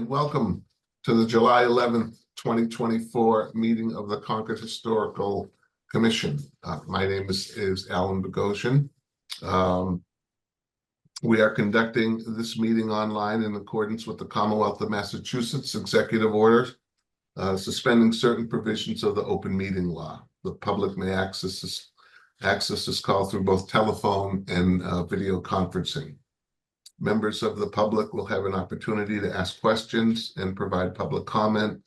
and welcome to the July 11th, 2024 meeting of the Concord Historical Commission. My name is Alan Bogosian. We are conducting this meeting online in accordance with the Commonwealth of Massachusetts Executive Order, suspending certain provisions of the open meeting law. The public may access this call through both telephone and video conferencing. Members of the public will have an opportunity to ask questions and provide public comment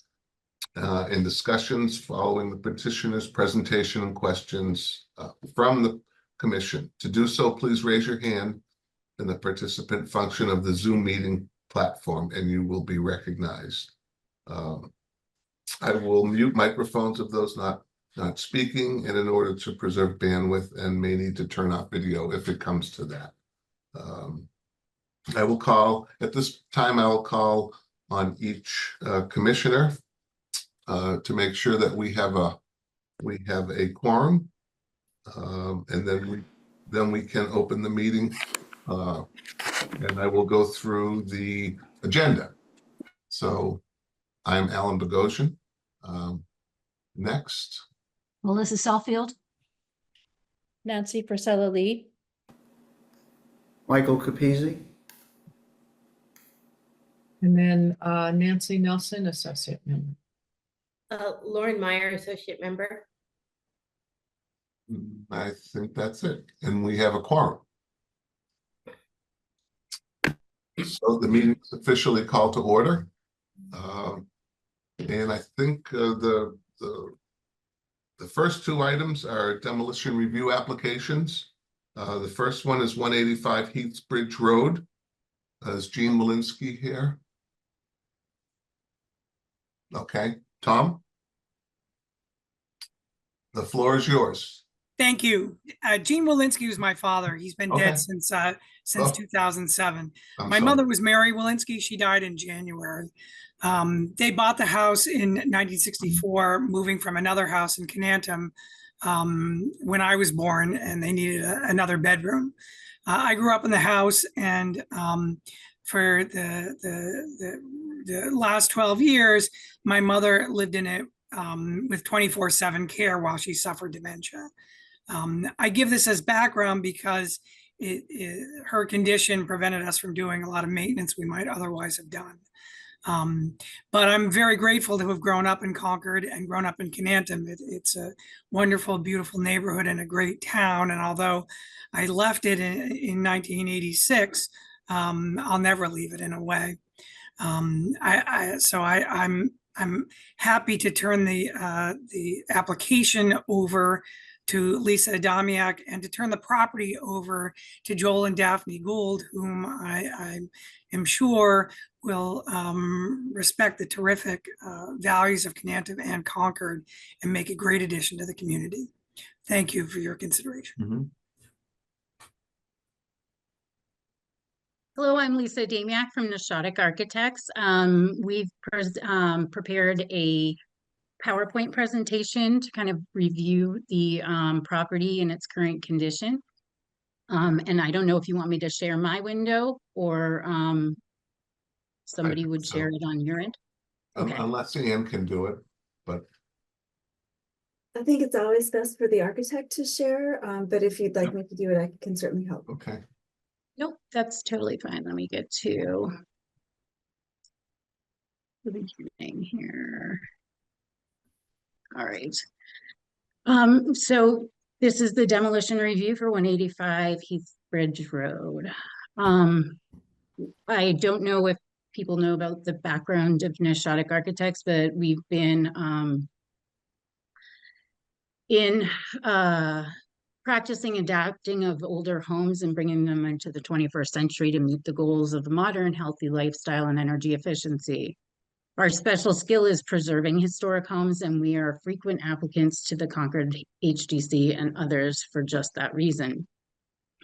and discussions following the petitioner's presentation and questions from the commission. To do so, please raise your hand in the participant function of the Zoom meeting platform and you will be recognized. I will mute microphones of those not speaking, and in order to preserve bandwidth, and may need to turn off video if it comes to that. I will call at this time. I will call on each commissioner to make sure that we have a quorum, and then we can open the meeting, and I will go through the agenda. So I'm Alan Bogosian. Next, Melissa Saalfield, Nancy Priscilla Lee, Michael Capizzi. And then Nancy Nelson, associate member. Lauren Meyer, associate member. I think that's it, and we have a quorum. So the meeting is officially called to order, and I think the first two items are demolition review applications. The first one is 185 Heathsbridge Road. Is Gene Malinsky here? Okay, Tom, the floor is yours. Thank you. Gene Walensky was my father. He's been dead since 2007. My mother was Mary Walensky. She died in January. They bought the house in 1964, moving from another house in Canantum when I was born, and they needed another bedroom. I grew up in the house, and for the last 12 years, my mother lived in it with 24/7 care while she suffered dementia. I give this as background because her condition prevented us from doing a lot of maintenance we might otherwise have done. But I'm very grateful to have grown up in Concord and grown up in Canantum. It's a wonderful, beautiful neighborhood and a great town. And although I left it in 1986, I'll never leave it in a way. I'm happy to turn the application over to Lisa Adamiak and to turn the property over to Joel and Daphne Gould, whom I am sure will respect the terrific values of Canantum and Concord and make a great addition to the community. Thank you for your consideration. Mm-hmm. hello, I'm Lisa Adamiak from Nishotic Architects. We've prepared a PowerPoint presentation to kind of review the property in its current condition. And I don't know if you want me to share my window or somebody would share it on your end. Okay. Unless Anne can do it, but I think it's always best for the architect to share, but if you'd like me to do it, I can certainly help. okay. Nope, that's totally fine. Let me get to the beginning here. All right. So this is the demolition review for 185 Heathsbridge Road. I don't know if people know about the background of Nishotic Architects, but we've been practicing adapting of older homes and bringing them into the 21st century to meet the goals of a modern, healthy lifestyle and energy efficiency. Our special skill is preserving historic homes, and we are frequent applicants to the Concord HDC and others for just that reason.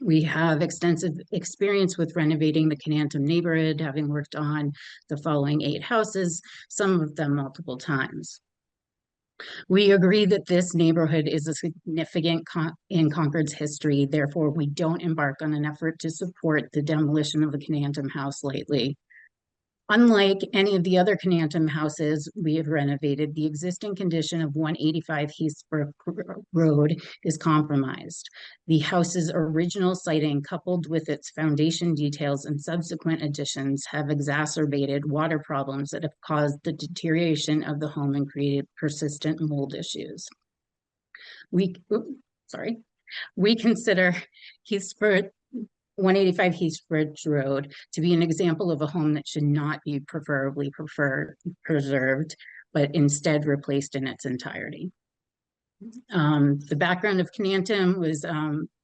We have extensive experience with renovating the Canantum neighborhood, having worked on the following 8 houses, some of them multiple times. We agree that this neighborhood is a significant in Concord's history. Therefore, we don't embark on an effort to support the demolition of the Canantum house lightly. Unlike any of the other Canantum houses we have renovated, the existing condition of 185 Heathbrook Road is compromised. The house's original siting, coupled with its foundation details and subsequent additions, have exacerbated water problems that have caused the deterioration of the home and created persistent mold issues. We consider Heathbrook 185 Heathbridge Road to be an example of a home that should not be preserved, but instead replaced in its entirety. The background of Canantum was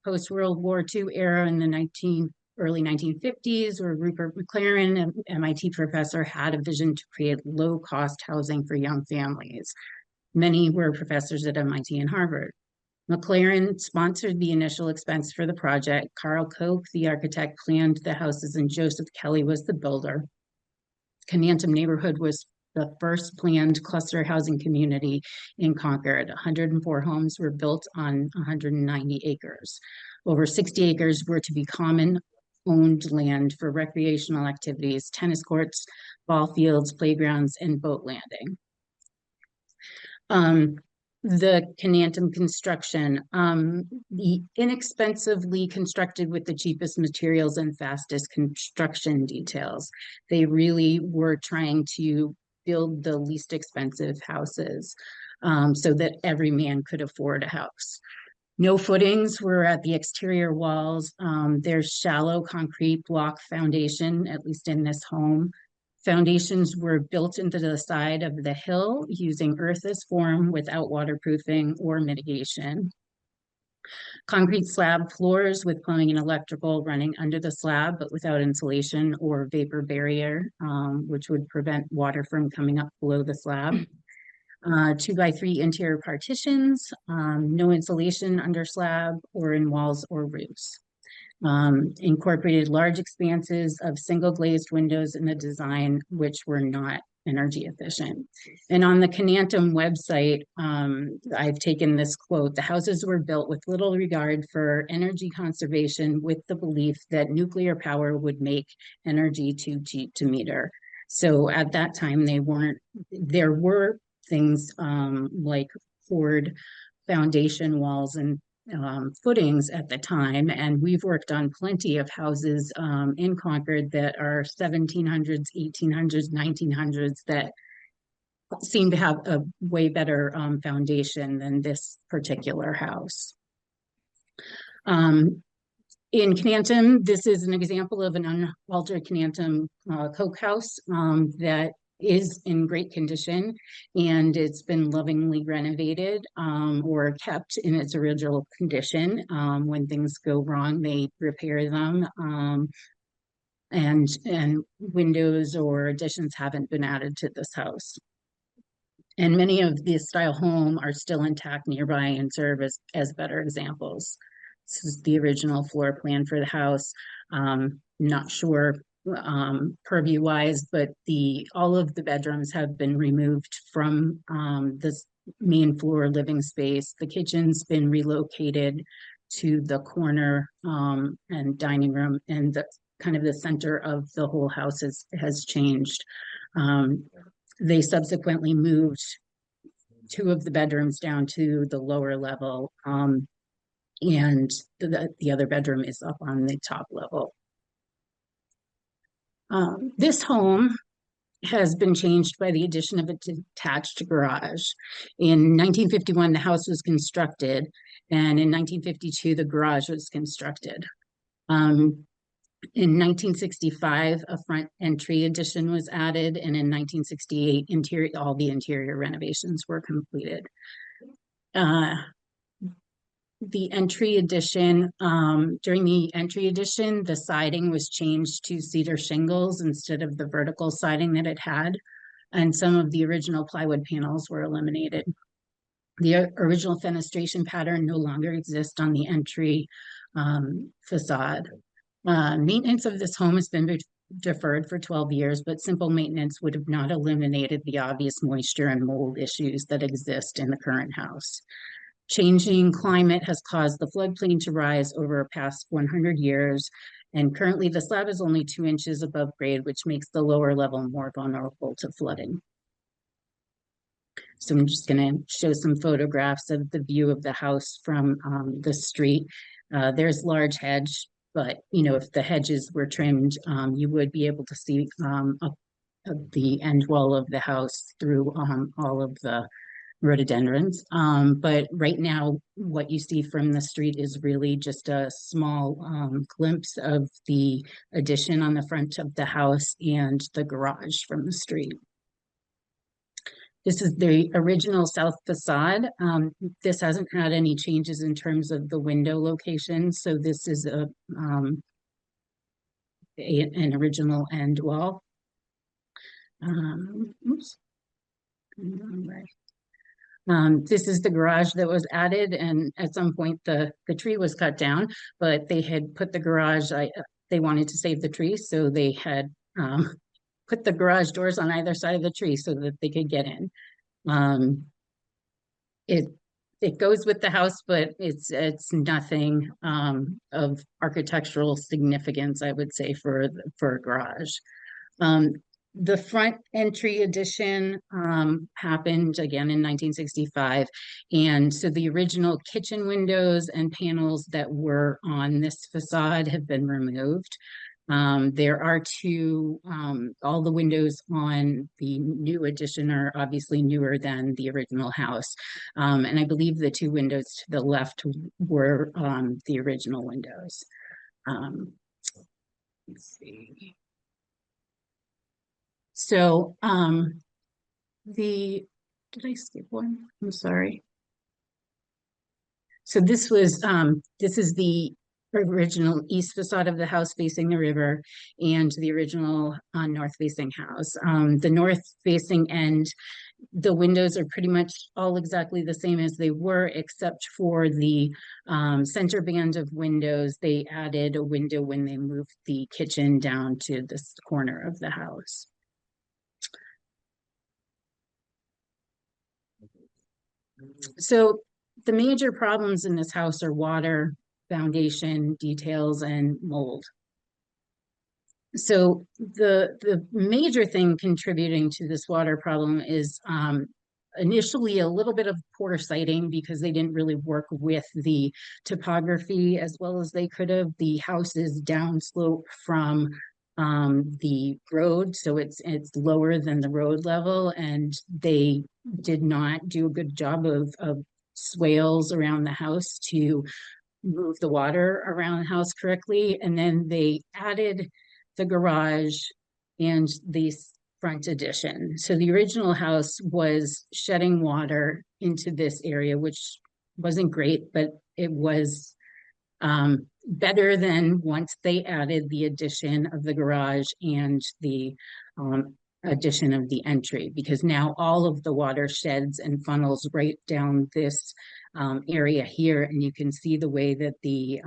post-World War II era in the early 1950s, where Rupert McLaren, an MIT professor, had a vision to create low-cost housing for young families. Many were professors at MIT and Harvard. McLaren sponsored the initial expense for the project. Carl Koch, the architect, planned the houses, and Joseph Kelly was the builder. Canantum neighborhood was the first planned cluster housing community in Concord. 104 homes were built on 190 acres. Over 60 acres were to be common owned land for recreational activities, tennis courts, ball fields, playgrounds, and boat landing. The Canantum construction, the inexpensively constructed with the cheapest materials and fastest construction details. They really were trying to build the least expensive houses so that every man could afford a house. No footings were at the exterior walls. There's shallow concrete block foundation, at least in this home. Foundations were built into the side of the hill using earth as form without waterproofing or mitigation. Concrete slab floors with plumbing and electrical running under the slab, but without insulation or vapor barrier, which would prevent water from coming up below the slab. 2x3 interior partitions, no insulation under slab or in walls or roofs. Incorporated large expanses of single glazed windows in the design, which were not energy efficient. And on the Canantum website, I've taken this quote: "The houses were built with little regard for energy conservation, with the belief that nuclear power would make energy too cheap to meter." So at that time, there were things like poured foundation walls and footings at the time, and we've worked on plenty of houses in Concord that are 1700s, 1800s, 1900s that seem to have a way better foundation than this particular house. In Canantum, this is an example of an unaltered Canantum Koch house that is in great condition, and it's been lovingly renovated or kept in its original condition. When things go wrong, they repair them, and windows or additions haven't been added to this house. And many of this style home are still intact nearby and serve as better examples. This is the original floor plan for the house. Not sure purview wise, but all of the bedrooms have been removed from this main floor living space. The kitchen's been relocated to the corner and dining room, and the kind of the center of the whole house has changed. They subsequently moved 2 of the bedrooms down to the lower level, and the other bedroom is up on the top level. This home has been changed by the addition of a detached garage. In 1951, the house was constructed, and in 1952, the garage was constructed. In 1965, a front entry addition was added, and in 1968, all the interior renovations were completed. The entry addition, during the entry addition, the siding was changed to cedar shingles instead of the vertical siding that it had, and some of the original plywood panels were eliminated. The original fenestration pattern no longer exists on the entry facade. Maintenance of this home has been deferred for 12 years, but simple maintenance would have not eliminated the obvious moisture and mold issues that exist in the current house. Changing climate has caused the floodplain to rise over past 100 years, And currently the slab is only 2 inches above grade, which makes the lower level more vulnerable to flooding. So I'm just going to show some photographs of the view of the house from the street. There's large hedge, but you know, if the hedges were trimmed, you would be able to see up the end wall of the house through all of the rhododendrons. But right now, what you see from the street is really just a small glimpse of the addition on the front of the house and the garage from the street. This is the original south facade. This hasn't had any changes in terms of the window location. So this is an original end wall. Oops. This is the garage that was added, and at some point the tree was cut down, but they had put the garage, they wanted to save the tree, so they had put the garage doors on either side of the tree so that they could get in. It goes with the house, but it's nothing of architectural significance, I would say, for a garage. The front entry addition happened again in 1965. And so the original kitchen windows and panels that were on this facade have been removed. There are two, all the windows on the new addition are obviously newer than the original house. And I believe the 2 windows to the left were the original windows. Let's see. So, did I skip one? I'm sorry. So this is the original east facade of the house facing the river and the original north facing house. The north facing end, the windows are pretty much all exactly the same as they were, except for the center band of windows. They added a window when they moved the kitchen down to this corner of the house. So the major problems in this house are water, foundation, details, and mold. So the major thing contributing to this water problem is initially a little bit of poor siting because they didn't really work with the topography as well as they could have. The house is downslope from the road, so it's lower than the road level, and they did not do a good job of swales around the house to move the water around the house correctly. And then they added the garage and the front addition. So the original house was shedding water into this area, which wasn't great, but it was better than once they added the addition of the garage and the addition of the entry, because now all of the water sheds and funnels right down this area here, and you can see the way that the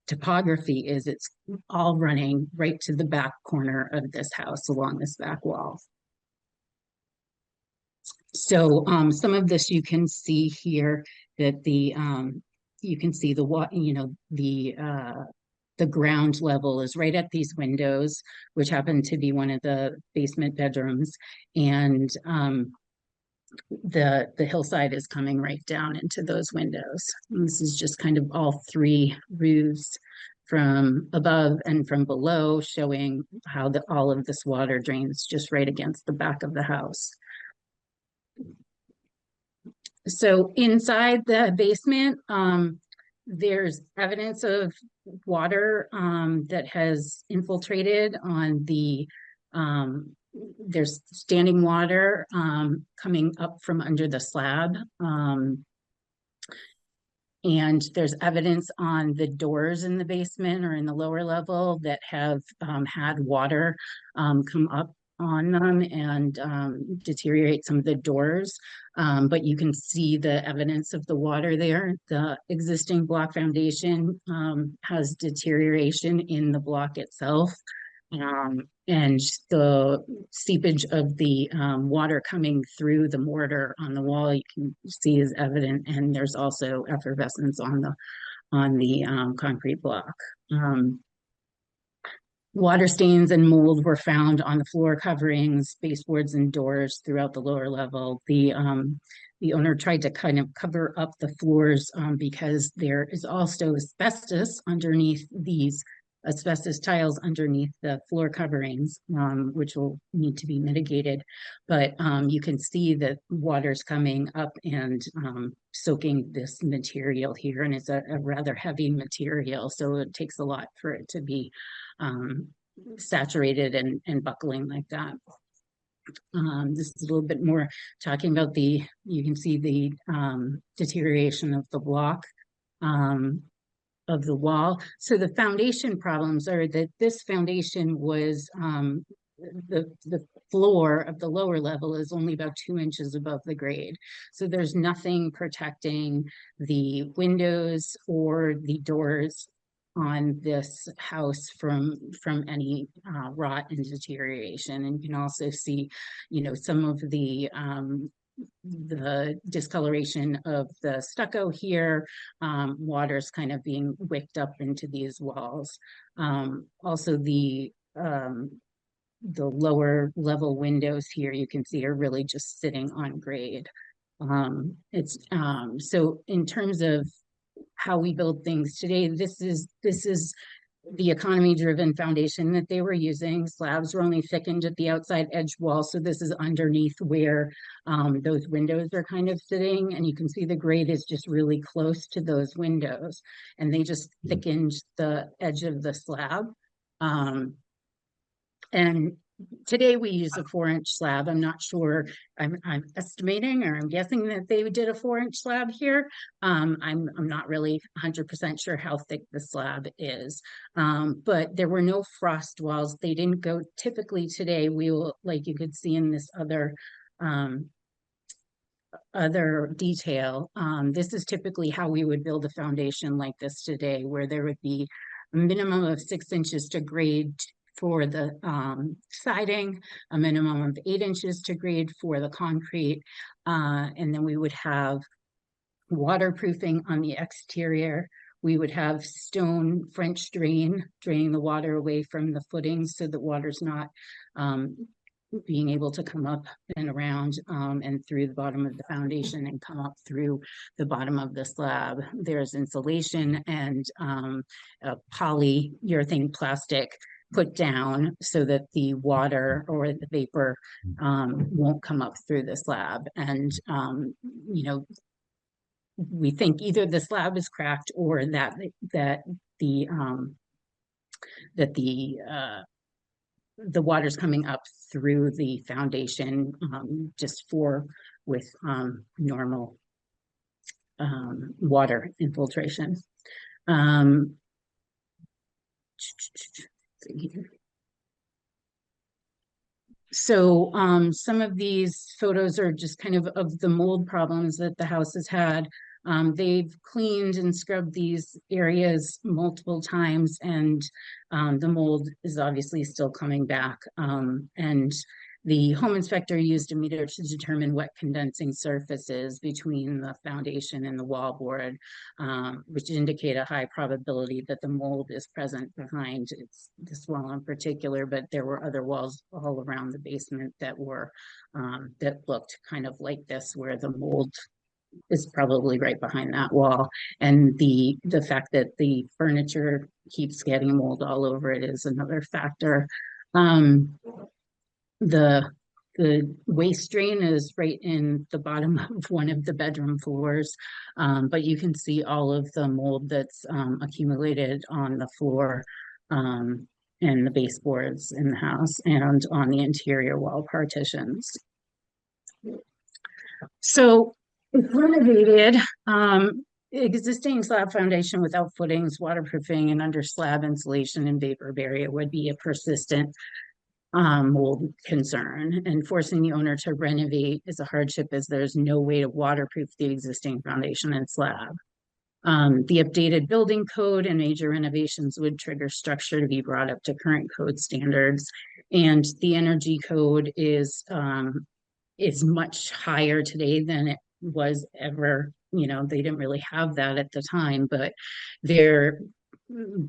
topography is. It's all running right to the back corner of this house along this back wall. So some of this you can see here, that the you can see the what, you know, the ground level is right at these windows, which happen to be one of the basement bedrooms, and the hillside is coming right down into those windows. And this is just kind of all 3 roofs from above and from below, showing how all of this water drains just right against the back of the house. So inside the basement, there's evidence of water that has infiltrated on the, there's standing water coming up from under the slab. And there's evidence on the doors in the basement or in the lower level that have had water come up on them and deteriorate some of the doors. But you can see the evidence of the water there. The existing block foundation has deterioration in the block itself. And the seepage of the water coming through the mortar on the wall, you can see is evident, and there's also effervescence on the concrete block. Water stains and mold were found on the floor coverings, baseboards, and doors throughout the lower level. The owner tried to kind of cover up the floors because there is also asbestos underneath these asbestos tiles underneath the floor coverings, which will need to be mitigated. But you can see that water's coming up and soaking this material here, and it's a rather heavy material, so it takes a lot for it to be saturated and buckling like that. This is a little bit more talking about you can see the deterioration of the block of the wall. So the foundation problems are that this foundation was the floor of the lower level is only about 2 inches above the grade. So there's nothing protecting the windows or the doors on this house from any rot and deterioration. And you can also see, some of the discoloration of the stucco here, water's kind of being wicked up into these walls. Also the lower level windows here, you can see are really just sitting on grade. So in terms of how we build things today, this is the economy driven foundation that they were using. Slabs were only thickened at the outside edge wall, so this is underneath where those windows are kind of sitting, and you can see the grade is just really close to those windows, and they just thickened the edge of the slab. And today we use a 4-inch slab. I'm not sure, I'm estimating, or I'm guessing that they did a 4-inch slab here. I'm not really 100% sure how thick the slab is, but there were no frost walls. They didn't go, typically today we will, like you could see in this other detail, this is typically how we would build a foundation like this today, where there would be a minimum of 6 inches to grade for the siding, a minimum of 8 inches to grade for the concrete, and then we would have waterproofing on the exterior. We would have stone French draining the water away from the footings so that water's not being able to come up and around and through the bottom of the foundation and come up through the bottom of the slab. There's insulation and a polyurethane plastic put down so that the water or the vapor won't come up through the slab. And we think either the slab is cracked or that the water's coming up through the foundation just with normal water infiltration. So some of these photos are just kind of the mold problems that the house has had. They've cleaned and scrubbed these areas multiple times, and the mold is obviously still coming back. And the home inspector used a meter to determine wet condensing surfaces between the foundation and the wallboard, which indicate a high probability that the mold is present behind this wall in particular, but there were other walls all around the basement that were that looked kind of like this, where the mold is probably right behind that wall. And the fact that the furniture keeps getting mold all over it is another factor. The waste drain is right in the bottom of one of the bedroom floors, but you can see all of the mold that's accumulated on the floor and the baseboards in the house and on the interior wall partitions. So it's renovated, existing slab foundation without footings, waterproofing, and under slab insulation and vapor barrier would be a persistent mold concern, and forcing the owner to renovate is a hardship as there's no way to waterproof the existing foundation and slab. The updated building code and major renovations would trigger structure to be brought up to current code standards, and the energy code is much higher today than it was ever. They didn't really have that at the time, but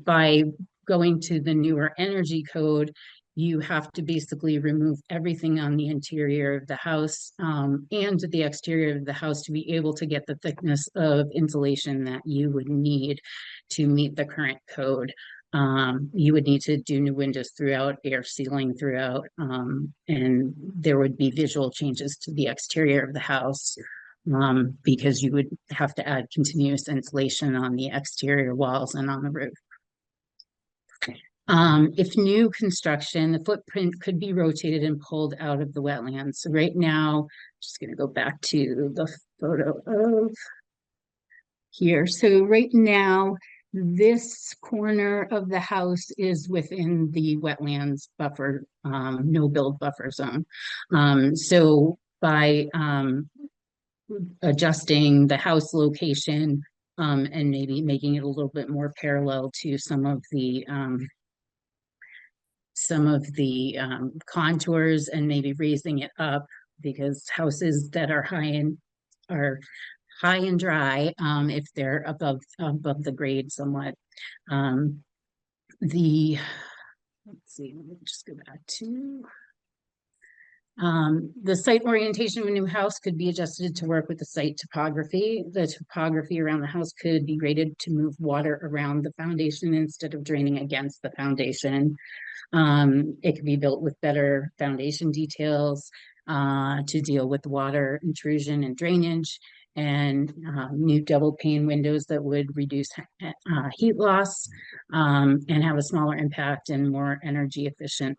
by going to the newer energy code, you have to basically remove everything on the interior of the house and the exterior of the house to be able to get the thickness of insulation that you would need to meet the current code. You would need to do new windows throughout, air sealing throughout, and there would be visual changes to the exterior of the house because you would have to add continuous insulation on the exterior walls and on the roof. If new construction, the footprint could be rotated and pulled out of the wetlands. So right now, just going to go back to the photo of here. So right now, this corner of the house is within the wetlands buffer, no build buffer zone. So by adjusting the house location and maybe making it a little bit more parallel to some of the contours and maybe raising it up, because houses that are high and dry, if they're above the grade somewhat. Let's see, let me just go back to the site orientation of a new house could be adjusted to work with the site topography. The topography around the house could be graded to move water around the foundation instead of draining against the foundation. It could be built with better foundation details to deal with water intrusion and drainage, and new double pane windows that would reduce heat loss and have a smaller impact and more energy efficient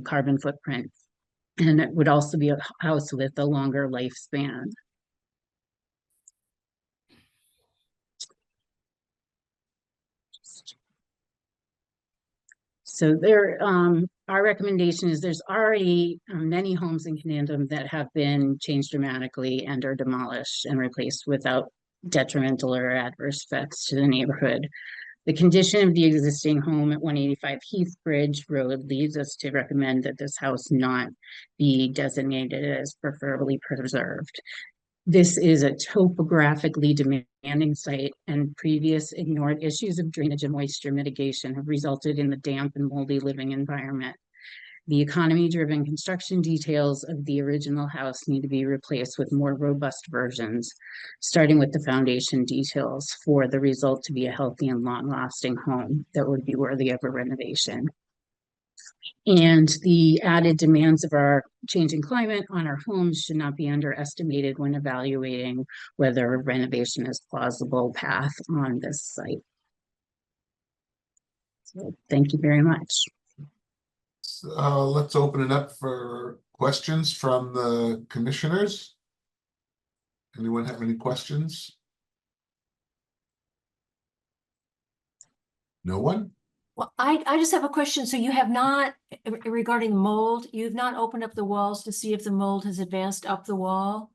carbon footprint. And it would also be a house with a longer lifespan. So there, our recommendation is there's already many homes in Canandum that have been changed dramatically and are demolished and replaced without detrimental or adverse effects to the neighborhood. The condition of the existing home at 185 Heathbridge Road leads us to recommend that this house not be designated as preferably preserved. This is a topographically demanding site, and previous ignored issues of drainage and moisture mitigation have resulted in the damp and moldy living environment. The economy-driven construction details of the original house need to be replaced with more robust versions, starting with the foundation details for the result to be a healthy and long-lasting home that would be worthy of a renovation. And the added demands of our changing climate on our homes should not be underestimated when evaluating whether renovation is a plausible path on this site. So thank you very much. Let's open it up for questions from the commissioners. Anyone have any questions? No one? Well, I just have a question. So you have not, regarding mold, you've not opened up the walls to see if the mold has advanced up the wall?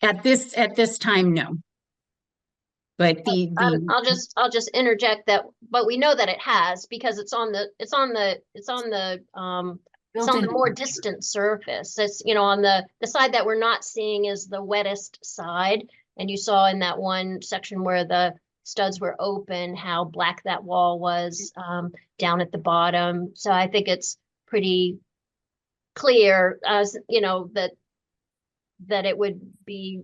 At this time, no. But I'll just interject that, but we know that it has, because it's on the more distant surface. It's, you know, on the side that we're not seeing is the wettest side. And you saw in that one section where the studs were open, how black that wall was down at the bottom. So I think it's pretty clear, as you know, that it would be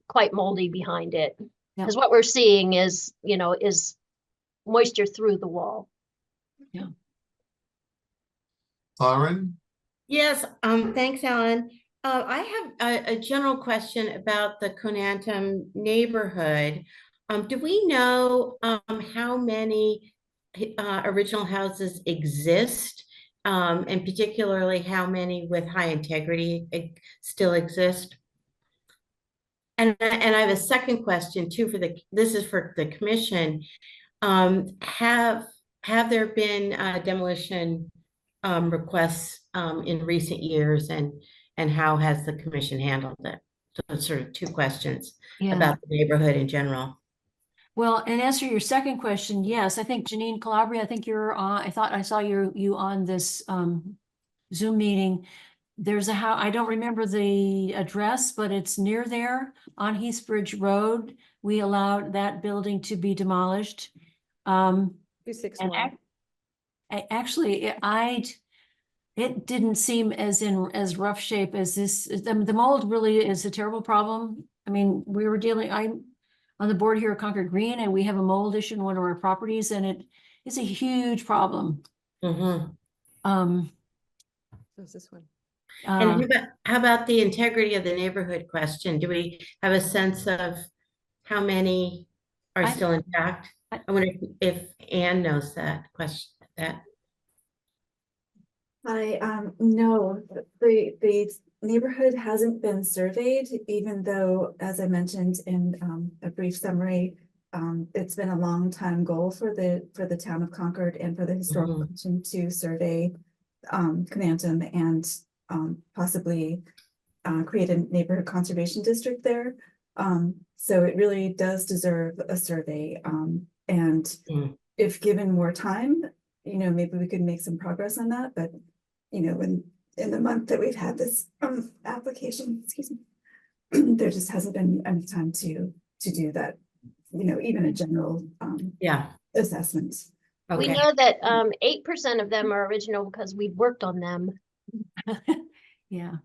quite moldy behind it. Because what we're seeing is, you know, is moisture through the wall. Yeah. Lauren? Yes, thanks, Alan. I have a general question about the Conantum neighborhood. Do we know how many original houses exist, and particularly how many with high integrity still exist? And I have a second question too this is for the commission. Have there been demolition requests in recent years, and how has the commission handled it? So it's sort of two questions about the neighborhood in general. Well, and answer your second question, yes, I think Janine Calabria, I think you're on, I thought I saw you on this Zoom meeting. There's a house, I don't remember the address, but it's near there on Heathbridge Road. We allowed that building to be demolished. And actually, it didn't seem as rough shape as this. The mold really is a terrible problem. I mean, I'm on the board here at Concord Green, and we have a mold issue in one of our properties, and it is a huge problem. Mhm. This one. And how about the integrity of the neighborhood question? Do we have a sense of how many are still intact? I wonder if Anne knows that question, that. No, the neighborhood hasn't been surveyed, even though, as I mentioned in a brief summary, it's been a long time goal for the town of Concord and for the historical commission to survey Conantum and possibly create a neighborhood conservation district there. So it really does deserve a survey. And if given more time, maybe we could make some progress on that, but in the month that we've had this application, excuse me, there just hasn't been enough time to do that, even a general assessment. We know that 8% of them are original because we worked on them. Yeah.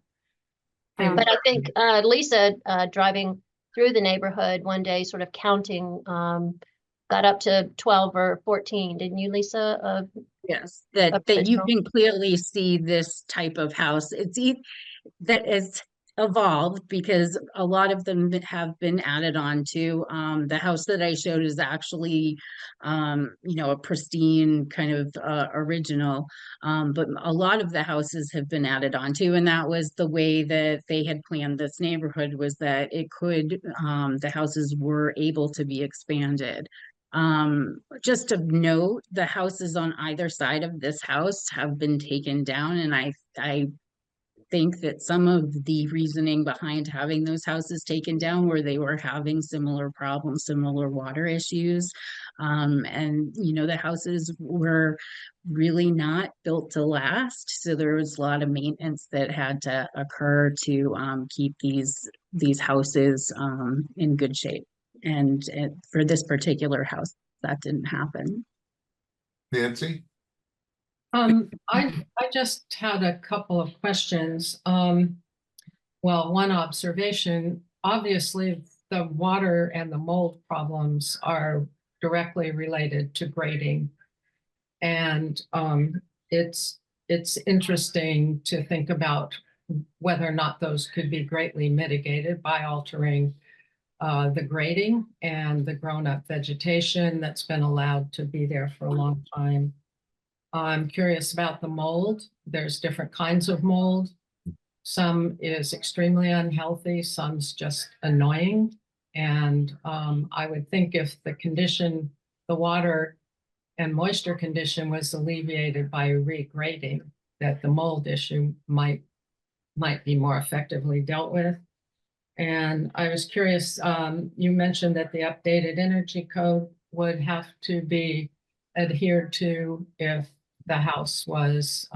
But I think Lisa, driving through the neighborhood one day, sort of counting, got up to 12 or 14, didn't you, Lisa? Yes, that you can clearly see this type of house. That is evolved because a lot of them have been added on to. The house that I showed is actually, a pristine kind of original, but a lot of the houses have been added onto, and that was the way that they had planned this neighborhood, was that the houses were able to be expanded. Just of note, the houses on either side of this house have been taken down, and I think that some of the reasoning behind having those houses taken down were they were having similar problems, similar water issues. And the houses were really not built to last, so there was a lot of maintenance that had to occur to keep these houses in good shape. And for this particular house, that didn't happen. Nancy? I just had a couple of questions. Well, one observation, obviously the water and the mold problems are directly related to grading. And it's interesting to think about whether or not those could be greatly mitigated by altering the grading and the grown-up vegetation that's been allowed to be there for a long time. I'm curious about the mold. There's different kinds of mold. Some is extremely unhealthy, some's just annoying. And I would think if the water and moisture condition was alleviated by regrading, that the mold issue might be more effectively dealt with. And I was curious, you mentioned that the updated energy code would have to be adhered to if the house was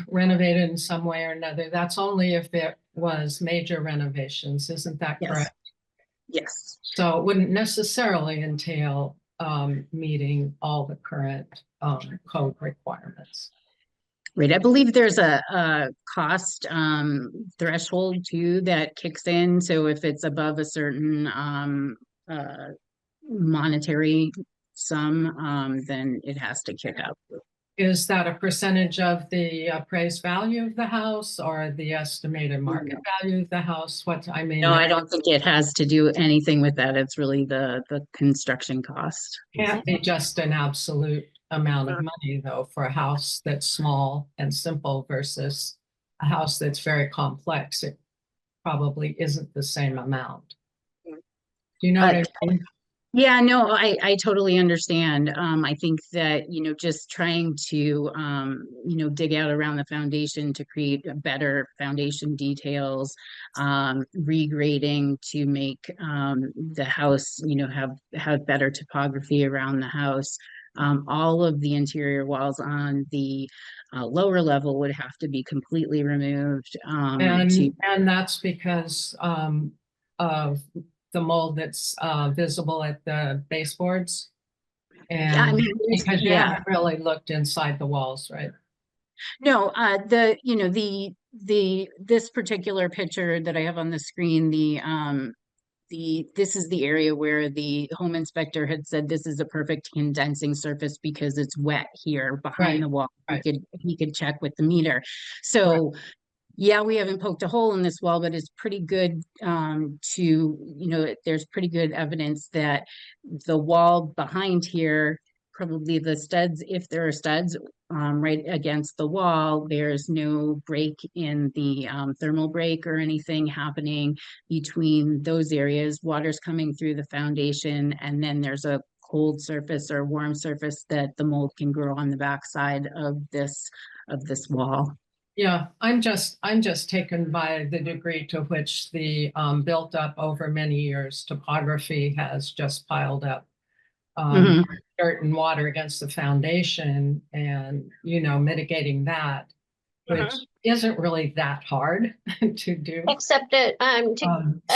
renovated in some way or another. That's only if it was major renovations, isn't that correct? Yes. So it wouldn't necessarily entail meeting all the current code requirements. Right. I believe there's a cost threshold too that kicks in. So if it's above a certain monetary sum, then it has to kick up. Is that a percentage of the appraised value of the house or the estimated market value of the house? No, I don't think it has to do anything with that. It's really the construction cost. Can't be just an absolute amount of money though for a house that's small and simple versus a house that's very complex. It probably isn't the same amount. Do you know what I mean? Yeah, no, I totally understand. I think that, just trying to, dig out around the foundation to create better foundation details, regrading to make the house, have better topography around the house. All of the interior walls on the lower level would have to be completely removed. And that's because of the mold that's visible at the baseboards? Yeah, I And mean, because you yeah. haven't really looked inside the walls, right? No, this particular picture that I have on the screen, this is the area where the home inspector had said this is a perfect condensing surface because it's wet here behind Right, the wall. right. He could check with the meter. So yeah, we haven't poked a hole in this wall, but it's pretty good there's pretty good evidence that the wall behind here, probably the studs, if there are studs, right against the wall, there's no break in the thermal break or anything happening between those areas. Water's coming through the foundation, and then there's a cold surface or warm surface that the mold can grow on the backside of this wall. Yeah, I'm just taken by the degree to which the built up over many years topography has just piled up Mhm. dirt and water against the foundation, and mitigating that, which isn't really that hard to do. Except that,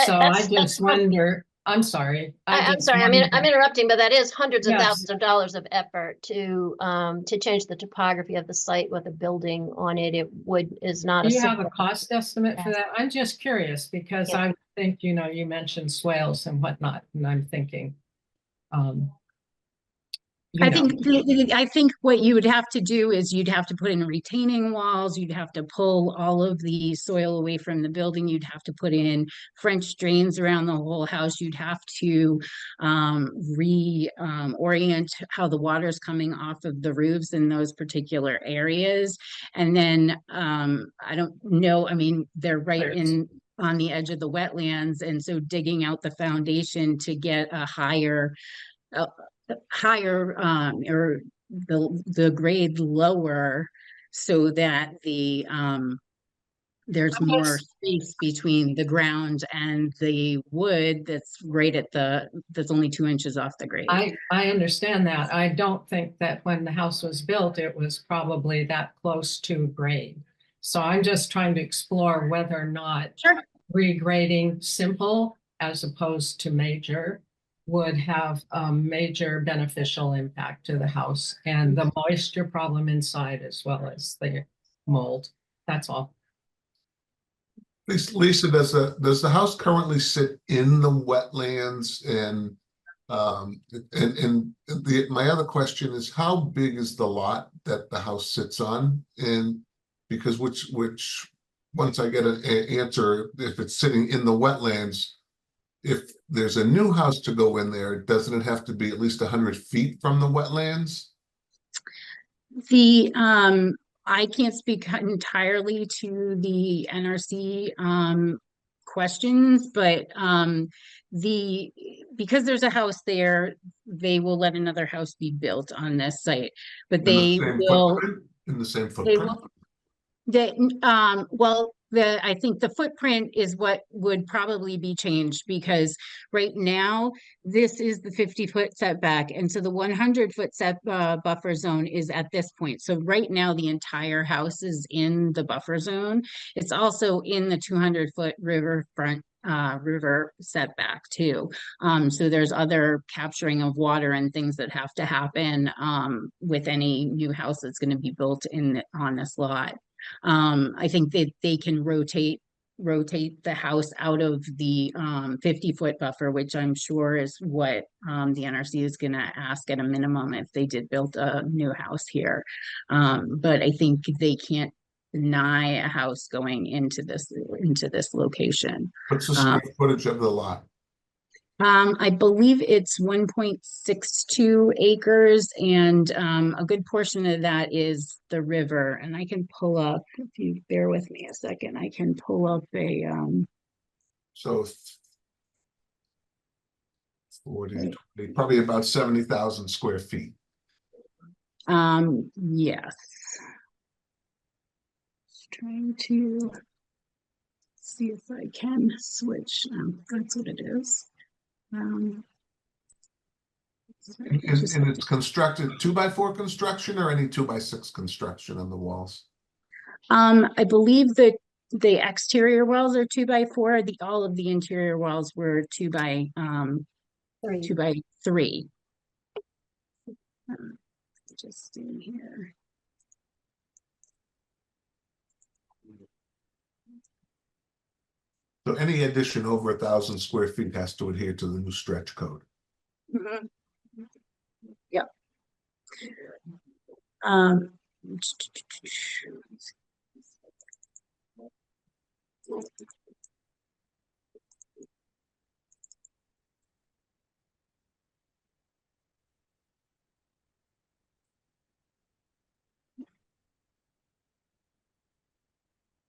So I that's just what- wonder, I'm sorry. I'm just sorry, I'm wonder- interrupting, but that is hundreds of Yes. thousands of dollars of effort to change the topography of the site with a building on it. It is not Do a you have a simple. cost estimate for that? I'm just curious because Yeah. I think, you mentioned swales and whatnot, and I'm thinking, I think what you would have to do is you'd have to put in retaining walls, you'd have to pull all of the soil away from the building, you'd have to put in French drains around the whole house, you'd have to orient how the water's coming off of the roofs in those particular areas. And then I don't know, I mean, they're right in on the edge of the wetlands, and so digging out the foundation to get a higher or the grade lower so that there's more space between the ground and the wood that's that's only 2 inches off the grade. I understand that. I don't think that when the house was built, it was probably that close to grade. So I'm just trying to explore whether or not regrading simple as opposed to major would have a major beneficial impact to the house and the moisture problem inside as well as the mold. That's all. Lisa, does the house currently sit in the wetlands? And my other question is, how big is the lot that the house sits on? And because which once I get an answer, if it's sitting in the wetlands, if there's a new house to go in there, doesn't it have to be at least 100 feet from the wetlands? I can't speak entirely to the NRC questions, but because there's a house there, they will let another house be built on this site, but In they will. In the same They footprint? will, I think the footprint is what would probably be changed, because right now this is the 50-foot setback, and so the 100-foot buffer zone is at this point. So right now the entire house is in the buffer zone. It's also in the 200-foot riverfront river setback too. So there's other capturing of water and things that have to happen with any new house that's going to be built on this lot. I think that they can rotate the house out of the 50-foot buffer, which I'm sure is what the NRC is going to ask at a minimum if they did build a new house here. But I think they can't deny a house going into this location. What's the square footage of the lot? I believe it's 1.62 acres, and a good portion of that is the river. And I can pull up, if you bear with me a second, I can pull up a So 40, 20, probably about 70,000 square feet. yes. Just trying to see if I can switch. That's what it is. And it's constructed 2x4 construction or any 2x6 construction on the walls? I believe that the exterior walls are 2x4. All of the interior walls were 2x3. Just in here. So any addition over 1,000 square feet has to adhere to the new stretch code. Mhm. Yep. Um.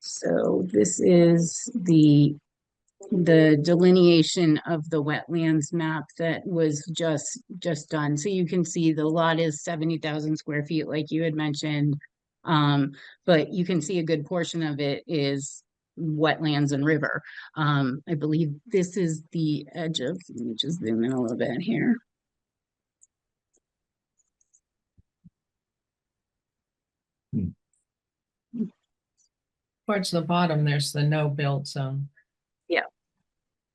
So this is the delineation of the wetlands map that was just done. So you can see the lot is 70,000 square feet, like you had mentioned. But you can see a good portion of it is wetlands and river. I believe this is the edge of, let me just zoom in a little bit here. Towards the bottom, there's the no build zone.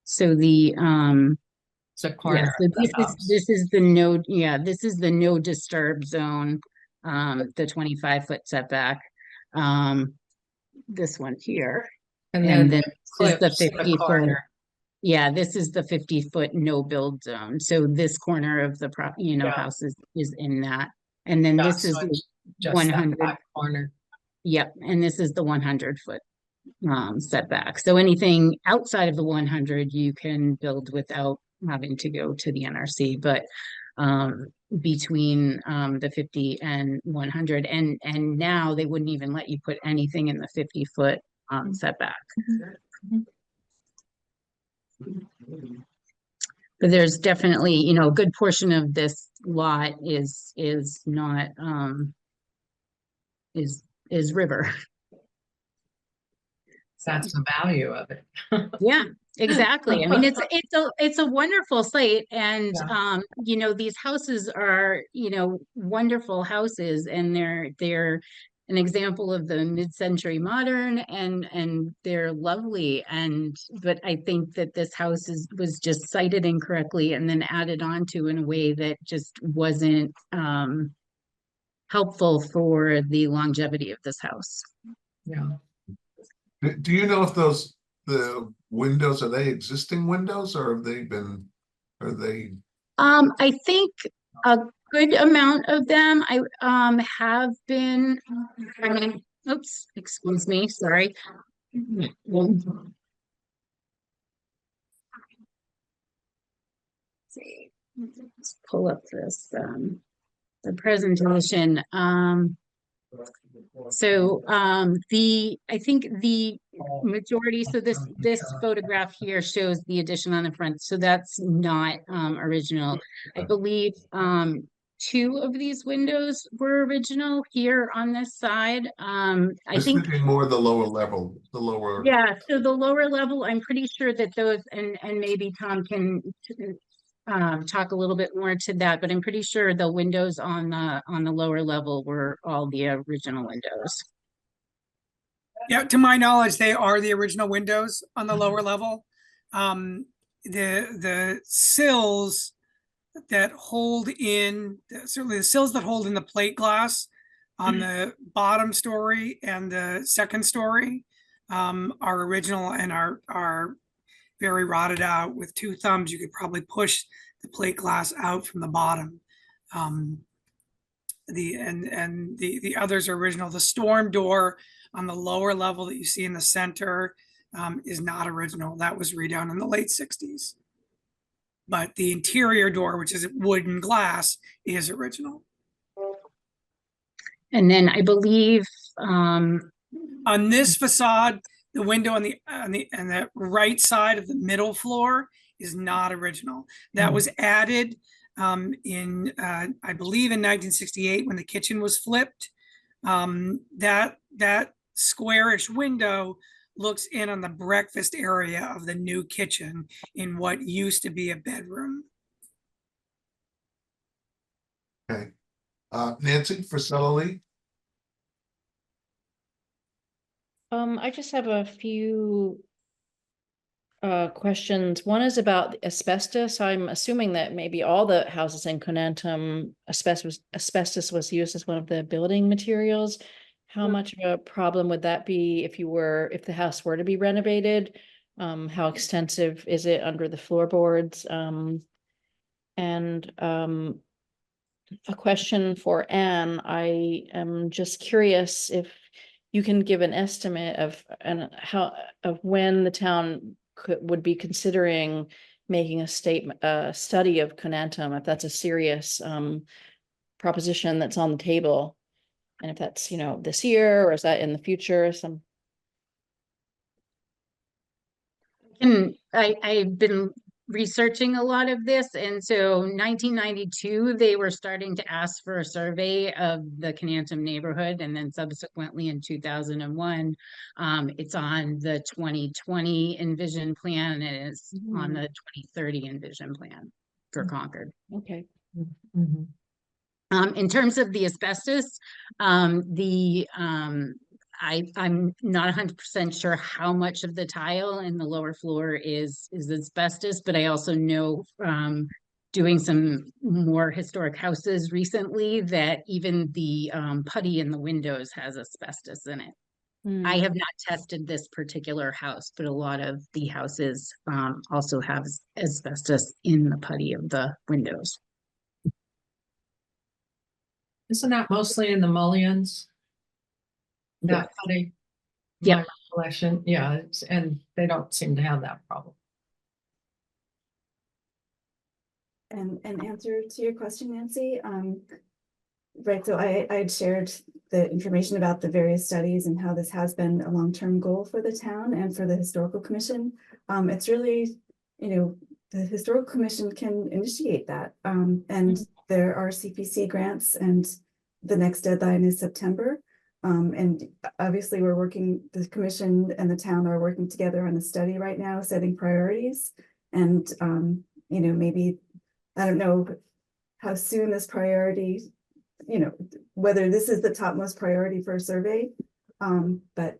So the It's a yeah, corner so of the house. this is the no, yeah, this is the no disturb zone, the 25-foot setback. This one here, And and then then this is the clips in 50 the foot. corner. Yeah, this is the 50-foot no build zone. So this corner of the Yeah. house is in that. And then Yeah, this is so it's just that 100. back corner. Yep, and this is the 100-foot setback. So anything outside of the 100 you can build without having to go to the NRC, but between the 50 and 100, and now they wouldn't even let you put anything in the 50-foot setback. But there's definitely, you know, a good portion of this lot is not is river. That's the value of it. Yeah, exactly. I mean, it's a wonderful site, and Yeah. you know, these houses are, you know, wonderful houses, and they're an example of the mid-century modern, and they're lovely. And but I think that this house was just cited incorrectly and then added onto in a way that just wasn't helpful for the longevity of this house. Yeah. Do you know if the windows, are they existing windows or are they? I think a good amount of them I have been, I mean, oops, excuse me, sorry. See, let's pull up this the presentation. So I think the majority, so this photograph here shows the addition on the front, so that's not original. I believe 2 of these windows were original here on this side. I was think thinking more the lower level, the lower. yeah, so the lower level, I'm pretty sure that those, and maybe Tom can talk a little bit more to that, but I'm pretty sure the windows on the lower level were all the original windows. Yeah, to my knowledge, they are the original windows on the lower level. The sills that hold in, certainly the sills that hold in the plate glass on the bottom story and the second story are original and are very rotted out. With 2 thumbs, you could probably push the plate glass out from the bottom. The others are original. The storm door on the lower level that you see in the center is not original. That was redone in the late 60s. But the interior door, which is wood and glass, is original. And then I believe On this facade, the window on the right side of the middle floor is not original. That was added in I believe in 1968 when the kitchen was flipped. That squarish window looks in on the breakfast area of the new kitchen in what used to be a bedroom. Okay. Nancy, for Lee? I just have a few questions. One is about asbestos. I'm assuming that maybe all the houses in Conantum, asbestos was used as one of the building materials. How much of a problem would that be if the house were to be renovated? How extensive is it under the floorboards? And a question for Anne. I am just curious if you can give an estimate of when the town would be considering making a study of Conantum, if that's a serious proposition that's on the table, and if that's, this year, or is that in the future? And I've been researching a lot of this, and so 1992 they were starting to ask for a survey of the Conantum neighborhood, and then subsequently in 2001 it's on the 2020 Envision plan, and it's on the 2030 Envision plan for Concord. Okay. In terms of the asbestos, I'm not 100% sure how much of the tile in the lower floor is asbestos, but I also know doing some more historic houses recently that even the putty in the windows has asbestos in it. I have not tested this particular house, but a lot of the houses also have asbestos in the putty of the windows. Isn't that mostly in the mullions? That putty? Yeah. Collection, yeah, and they don't seem to have that problem. And answer to your question, Nancy, right, so I'd shared the information about the various studies and how this has been a long-term goal for the town and for the Historical Commission. It's really, the Historical Commission can initiate that. And there are CPC grants, and the next deadline is September. And obviously the commission and the town are working together on a study right now, setting priorities. And, maybe, I don't know how soon this priority, whether this is the topmost priority for a survey, but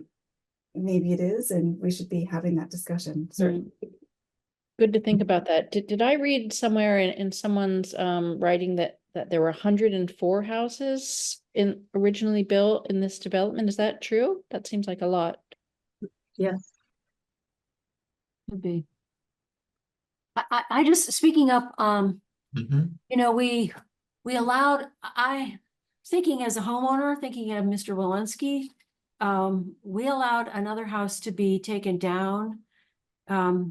maybe it is, and we should be having that discussion, certainly. Good to think about that. Did I read somewhere in someone's writing that there were 104 houses originally built in this development? Is that true? That seems like a lot. Yes. Could be. I just, speaking up, we allowed, thinking as a homeowner, thinking of Mr. Walensky, we allowed another house to be taken down. I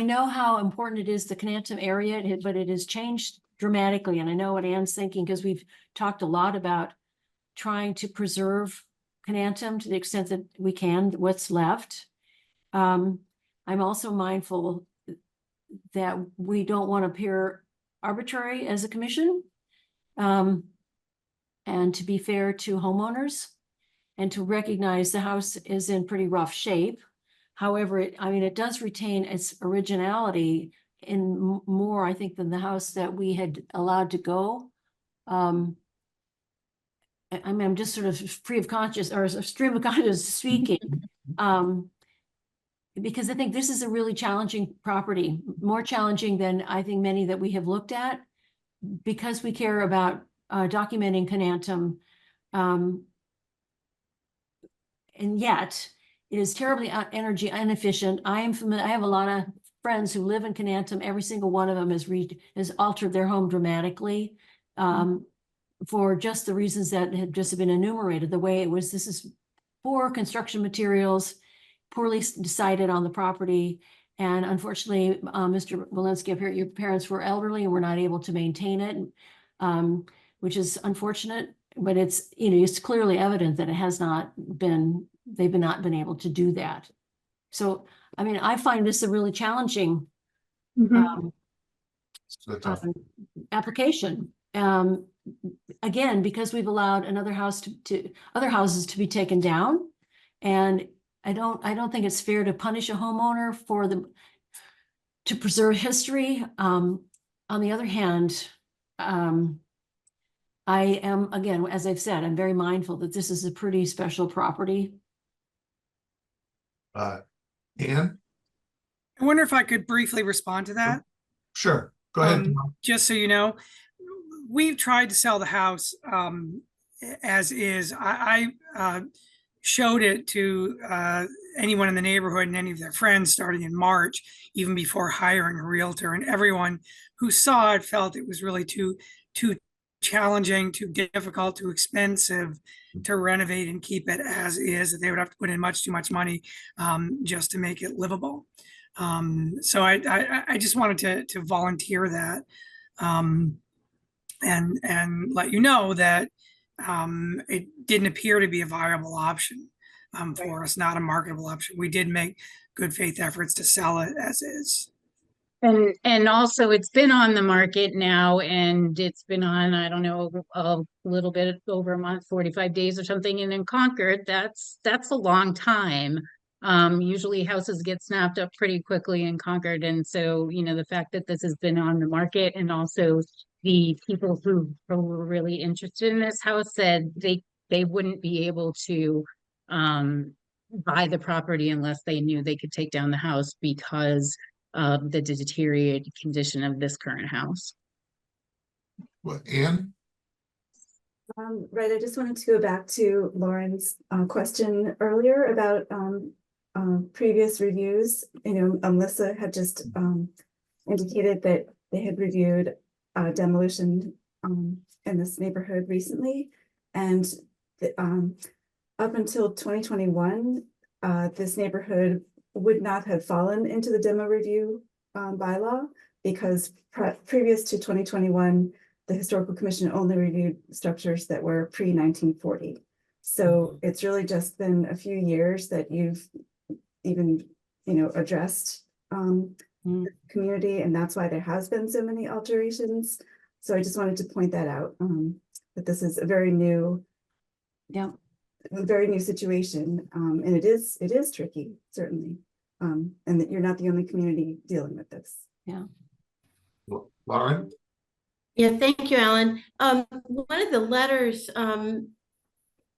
know how important it is, the Conantum area, but it has changed dramatically. And I know what Anne's thinking, because we've talked a lot about trying to preserve Conantum to the extent that we can, what's left. I'm also mindful that we don't want to appear arbitrary as a commission, and to be fair to homeowners and to recognize the house is in pretty rough shape. However, it does retain its originality in more, I think, than the house that we had allowed to go. I'm just sort of free of conscious or stream of conscious speaking. Because I think this is a really challenging property, more challenging than I think many that we have looked at, because we care about documenting Conantum. And yet it is terribly energy inefficient. I am familiar. I have a lot of friends who live in Conantum. Every single one of them has altered their home dramatically, for just the reasons that have just been enumerated. The way it was, this is poor construction materials, poorly decided on the property. And unfortunately, Mr. Walensky, your parents were elderly and were not able to maintain it, which is unfortunate, but it's, it's clearly evident that it has not been, they've not been able to do that. So, I find this a really challenging application. Again, because we've allowed another house other houses to be taken down. And I don't think it's fair to punish a homeowner to preserve history. On the other hand, I am, again, as I've said, I'm very mindful that this is a pretty special property. Ann? I wonder if I could briefly respond to that. Sure, go ahead. Just so you know, we've tried to sell the house as is. I showed it to anyone in the neighborhood and any of their friends starting in March, even before hiring a realtor. And everyone who saw it felt it was really too challenging, too difficult, too expensive to renovate and keep it as is. That they would have to put in much too much money just to make it livable. So I just wanted to volunteer that and let you know that it didn't appear to be a viable option for us, not a marketable option. We did make good faith efforts to sell it as is. And also it's been on the market now, and it's been on, I don't know, a little bit over a month, 45 days or something. And in Concord, that's a long time. Usually houses get snapped up pretty quickly in Concord. And so, you know, the fact that this has been on the market, and also the people who were really interested in this house said they wouldn't be able to buy the property unless they knew they could take down the house because of the deteriorated condition of this current house. Well, Ann? Right, I just wanted to go back to Lauren's question earlier about previous reviews. You know, Melissa had just indicated that they had reviewed demolition in this neighborhood recently, and up until 2021, this neighborhood would not have fallen into the demo review bylaw, because previous to 2021, the Historical Commission only reviewed structures that were pre-1940. So it's really just been a few years that you've even, you know, addressed the community, and that's why there has been so many alterations. So I just wanted to point that out, that this is a very new, very new situation, and it is tricky, certainly, and that you're not the only community dealing with this. Lauren? Yeah, thank you, Alan. One of the letters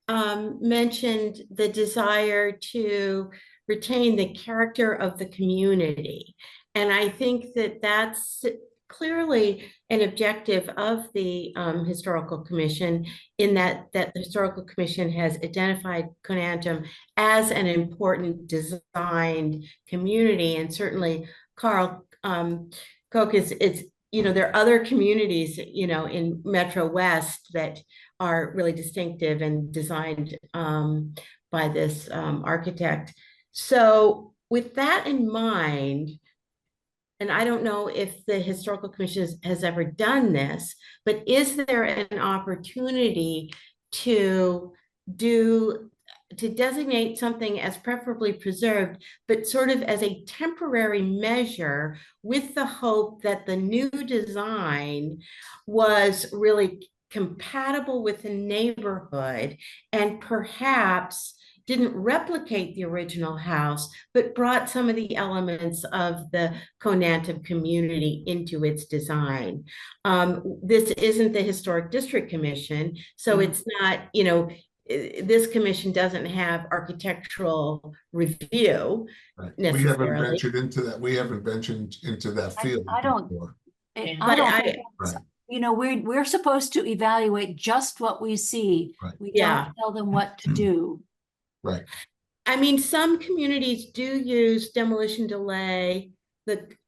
mentioned the desire to retain the character of the community. And I think that that's clearly an objective of the Historical Commission, in that the Historical Commission has identified Conantum as an important designed community. And certainly Carl Koch is, you know, there are other communities, you know, in Metro West that are really distinctive and designed by this architect. So with that in mind, and I don't know if the Historical Commission has ever done this, but is there an opportunity to designate something as preferably preserved, but sort of as a temporary measure, with the hope that the new design was really compatible with the neighborhood and perhaps didn't replicate the original house, but brought some of the elements of the Conantum community into its design. This isn't the Historic District Commission, so it's not, you know, this commission doesn't have architectural review necessarily. We haven't ventured into that. We haven't ventured into that field. I don't before. You know, we're supposed to evaluate just what we see. Right. We don't tell them what to do. Right. I mean, some communities do use demolition delay.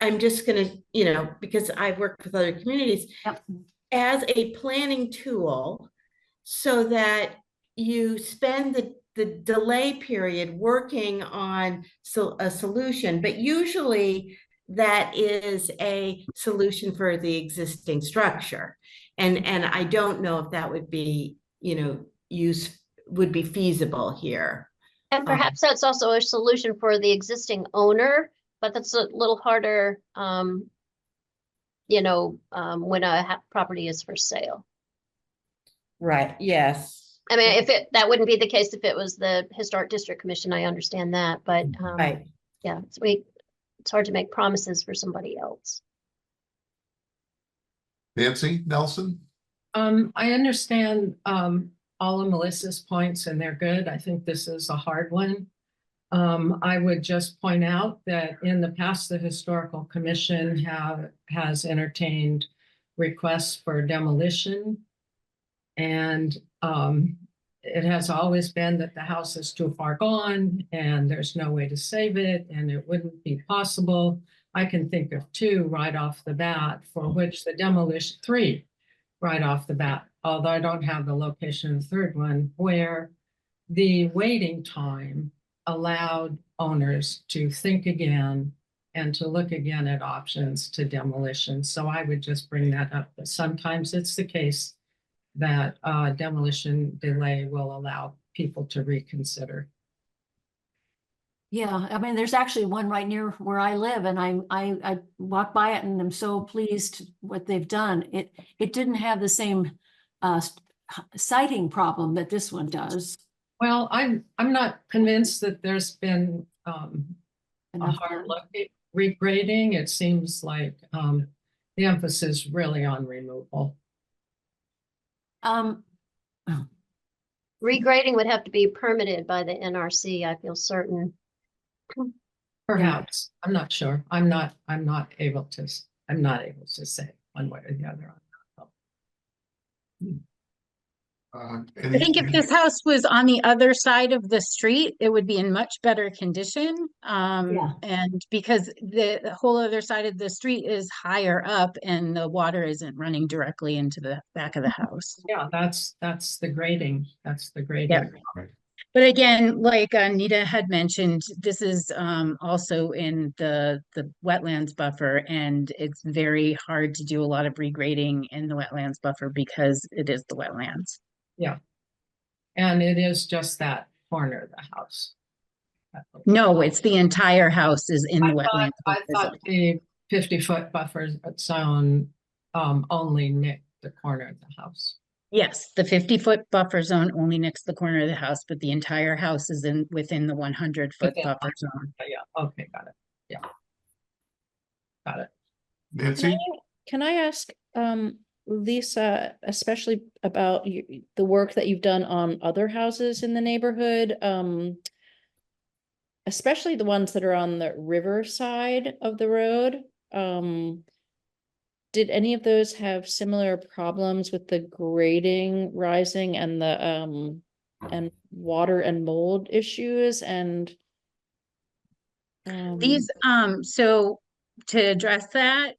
I'm just going to, you know, because I've worked with other communities, as a planning tool, so that you spend the delay period working on a solution, but usually that is a solution for the existing structure. And I don't know if that would be, you know, would be feasible here. And perhaps that's also a solution for the existing owner, but that's a little harder, you know, when a property is for sale. Right, yes. I mean, that wouldn't be the case if it was the Historic District Commission, I understand that, but Right. yeah, it's hard to make promises for somebody else. Nancy Nelson? I understand all of Melissa's points, and they're good. I think this is a hard one. I would just point out that in the past, the Historical Commission has entertained requests for demolition. And it has always been that the house is too far gone and there's no way to save it and it wouldn't be possible. I can think of two right off the bat for which the demolition, three right off the bat, although I don't have the location of the third one, where the waiting time allowed owners to think again and to look again at options to demolition. So I would just bring that up. But sometimes it's the case that demolition delay will allow people to reconsider. Yeah, I mean, there's actually one right near where I live, and I walk by it and I'm so pleased what they've done. It didn't have the same sighting problem that this one does. Well, I'm not convinced that there's been a Enough hard done. look at regrading. It seems like the emphasis really on removal. Regrading would have to be permitted by the NRC, I feel certain. Perhaps, I'm not sure. I'm not able to say one way or the other on that. I think if this house was on the other side of the street, it would be in much better condition. Yeah. And because the whole other side of the street is higher up and the water isn't running directly into the back of the house. Yeah, that's the grading. That's the grading. Yeah. But again, like Anita had mentioned, this is also in the wetlands buffer, and it's very hard to do a lot of regrading in the wetlands buffer because it is the wetlands. Yeah. And it is just that corner of the house. No, it's the entire house is in the wetlands. I buffer thought zone. the 50-foot buffer zone only nicked the corner of the house. Yes, the 50-foot buffer zone only next the corner of the house, but the entire house is within the 100-foot Within buffer zone. Yeah, okay, got it. Yeah. Got it. Nancy? Can I ask, Lisa, especially about the work that you've done on other houses in the neighborhood, especially the ones that are on the river side of the road? Did any of those have similar problems with the grading rising and the and water and mold issues? And These, so to address that,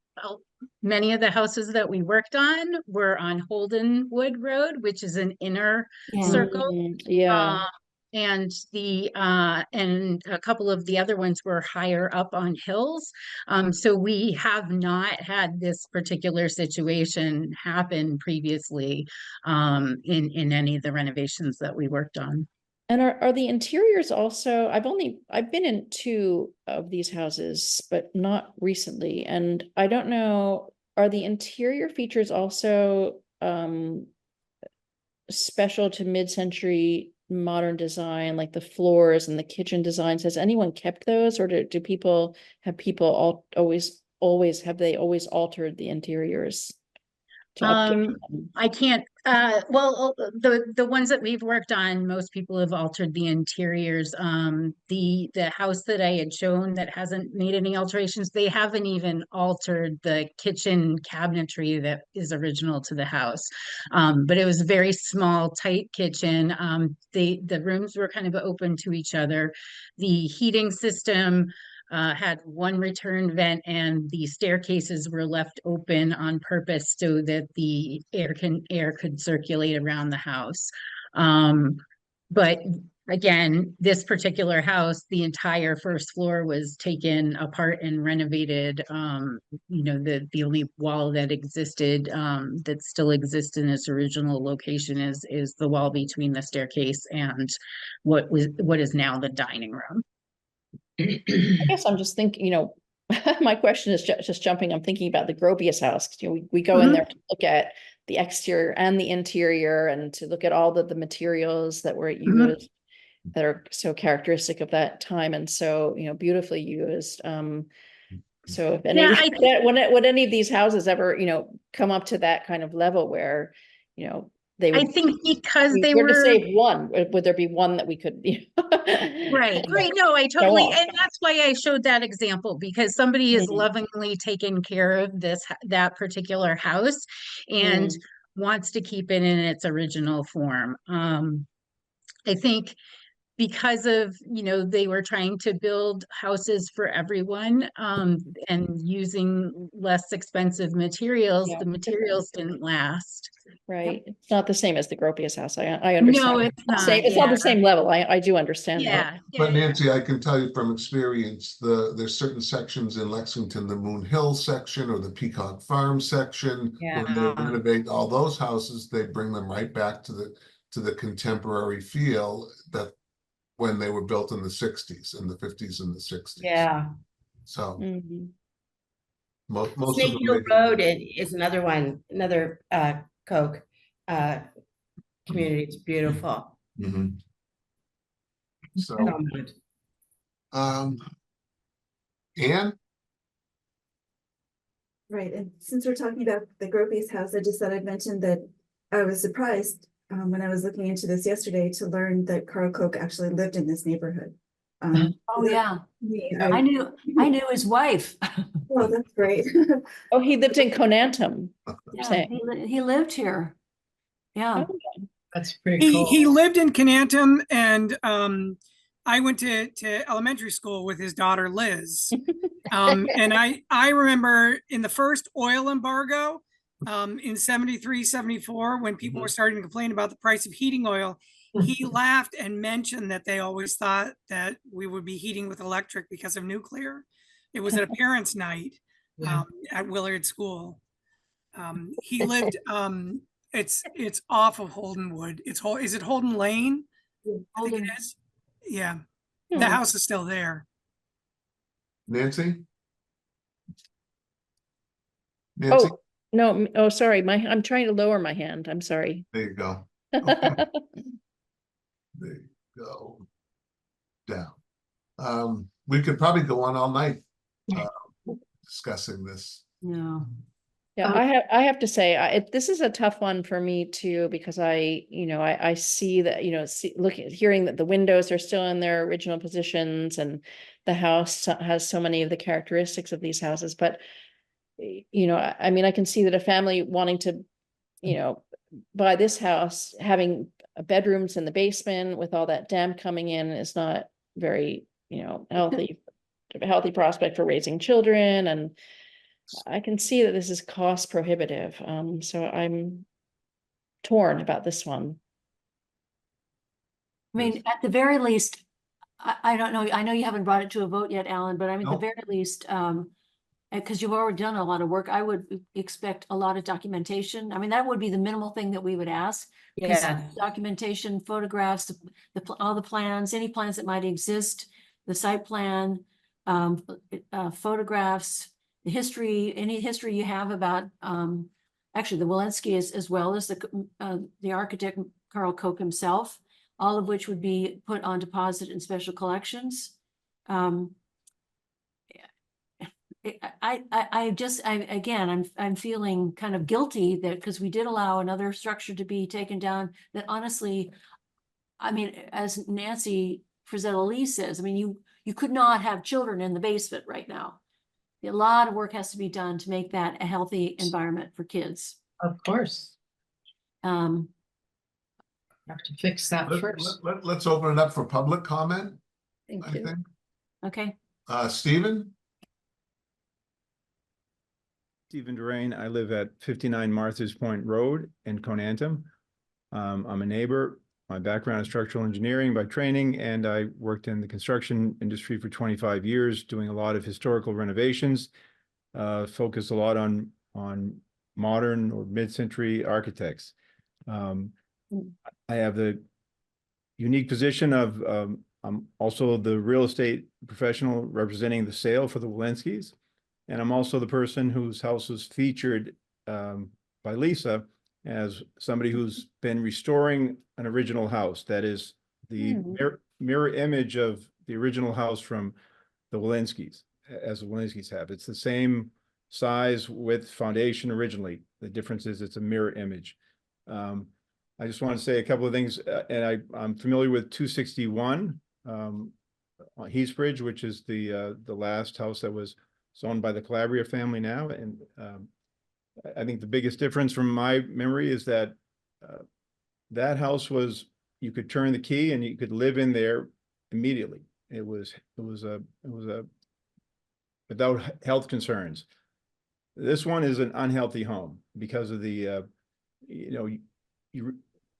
many of the houses that we worked on were on Holden Wood Road, which is an inner circle. yeah. And and a couple of the other ones were higher up on hills. So we have not had this particular situation happen previously in any of the renovations that we worked on. And are the interiors also, I've been in 2 of these houses, but not recently. And I don't know, are the interior features also special to mid-century modern design, like the floors and the kitchen designs? Has anyone kept those, or do people always altered the interiors to update them? I can't, well, the ones that we've worked on, most people have altered the interiors. The house that I had shown that hasn't made any alterations, they haven't even altered the kitchen cabinetry that is original to the house. But it was a very small, tight kitchen. The rooms were kind of open to each other. The heating system had one return vent, and the staircases were left open on purpose so that the air could circulate around the house. But again, this particular house, the entire first floor was taken apart and renovated. You know, the only wall that existed that still exists in its original location is the wall between the staircase and what is now the dining room. I guess I'm just thinking, my question is just jumping. I'm thinking about the Gropius house. We go in there to look at the exterior and the interior, and to look at all the materials that were used that are so characteristic of that time, and so beautifully used. So if any, would any of these houses ever come up to that kind of level where they I would, think because we they were to were. save one, would there be one that we could? Right, right. No, I totally, off. and that's why I showed that example, because somebody is Mhm. lovingly taking care of that particular house and Mm. wants to keep it in its original form. I think because of, they were trying to build houses for everyone, and using less expensive materials, Yeah. the materials didn't last. Right. It's not the same as the Gropius house. I No, understand. it's not. It's not Yeah. the same level. I do understand that. Yeah. But yeah. Nancy, I can tell you from experience, there's certain sections in Lexington, the Moon Hill section or the Peacock Farm section. When they Yeah. renovate all those houses, they bring them right back to the contemporary feel that when they were built in the 60s, in the 50s and the 60s. Yeah. So Mhm. most of Snake them Hill make it Road work. is another one, another Coke community. It's beautiful. Mhm. So, Good. Anne, Right, and since we're talking about the Gropius house, I just thought I'd mention that I was surprised when I was looking into this yesterday to learn that Carl Koch actually lived in this neighborhood. Oh, yeah. I I knew his wife. well, that's great. Oh, he lived in Conantum. Yeah, Saying. he lived here. Yeah. Oh, That's pretty He cool. lived in Conantum, and I went to elementary school with his daughter Liz. And I remember in the first oil embargo in 73, 74, when people were starting to complain about the price of heating oil, he laughed and mentioned that they always thought that we would be heating with electric because of nuclear. It was at a parents' night Yeah. at Willard School. He lived, it's off of Holdenwood. Is it Holden Lane? I think it Holden. is. Yeah, Hmm. the house is still there. Nancy? Nancy, Oh, no. Oh, sorry. I'm trying to lower my hand. I'm sorry. there you go. Okay. There you go. Down. We could probably go on all night discussing this. Yeah. Yeah, I have to say, this is a tough one for me too, because I see that, hearing that the windows are still in their original positions and the house has so many of the characteristics of these houses, but I mean, I can see that a family wanting to, buy this house, having bedrooms in the basement with all that damp coming in is not very, healthy prospect for raising children. And I can see that this is cost prohibitive. So I'm torn about this one. I mean, at the very least, I don't know, I know you haven't brought it to a vote yet, Alan, but I mean, at the Nope. very least, because you've already done a lot of work, I would expect a lot of documentation. I mean, that would be the minimal thing that we would ask. 'Cause Yeah. documentation, photographs, all the plans, any plans that might exist, the site plan, photographs, the history, any history you have about, actually the Walensky as well as the architect Carl Koch himself, all of which would be put on deposit in special collections. I'm feeling kind of guilty that because we did allow another structure to be taken down, that honestly, I mean, as Nancy Frizella Lee says, I mean, you could not have children in the basement right now. A lot of work has to be done to make that a healthy environment for kids. Of course. Um, Have to fix that first. Let's open it up for public comment, Thank I you. think. okay. Stephen? Stephen Durain. I live at 59 Martha's Point Road in Conantum. I'm a neighbor. My background is structural engineering by training, and I worked in the construction industry for 25 years, doing a lot of historical renovations, focus a lot on modern or mid-century architects. I have the unique position of I'm also the real estate professional representing the sale for the Walenskys. And I'm also the person whose house was featured by Lisa as somebody who's been restoring an original house. That is the mirror image of the original house from the Walenskys, as the Walenskys have. It's the same size, width, foundation originally. The difference is it's a mirror image. I just want to say a couple of things, and I'm familiar with 261 on Heathbridge, which is the last house that was owned by the Calabria family now. And I think the biggest difference from my memory is that that house was, you could turn the key and you could live in there immediately. It was without health concerns. This one is an unhealthy home because of the,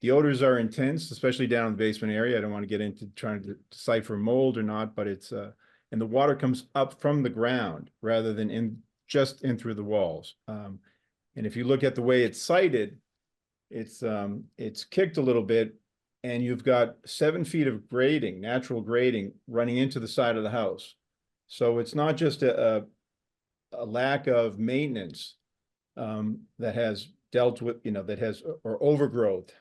the odors are intense, especially down in the basement area. I don't want to get into trying to decipher mold or not, but it's, and the water comes up from the ground rather than just in through the walls. And if you look at the way it's sited, it's kicked a little bit, and you've got 7 feet of grading, natural grading, running into the side of the house. So it's not just a lack of maintenance that has dealt with, that has, or overgrowth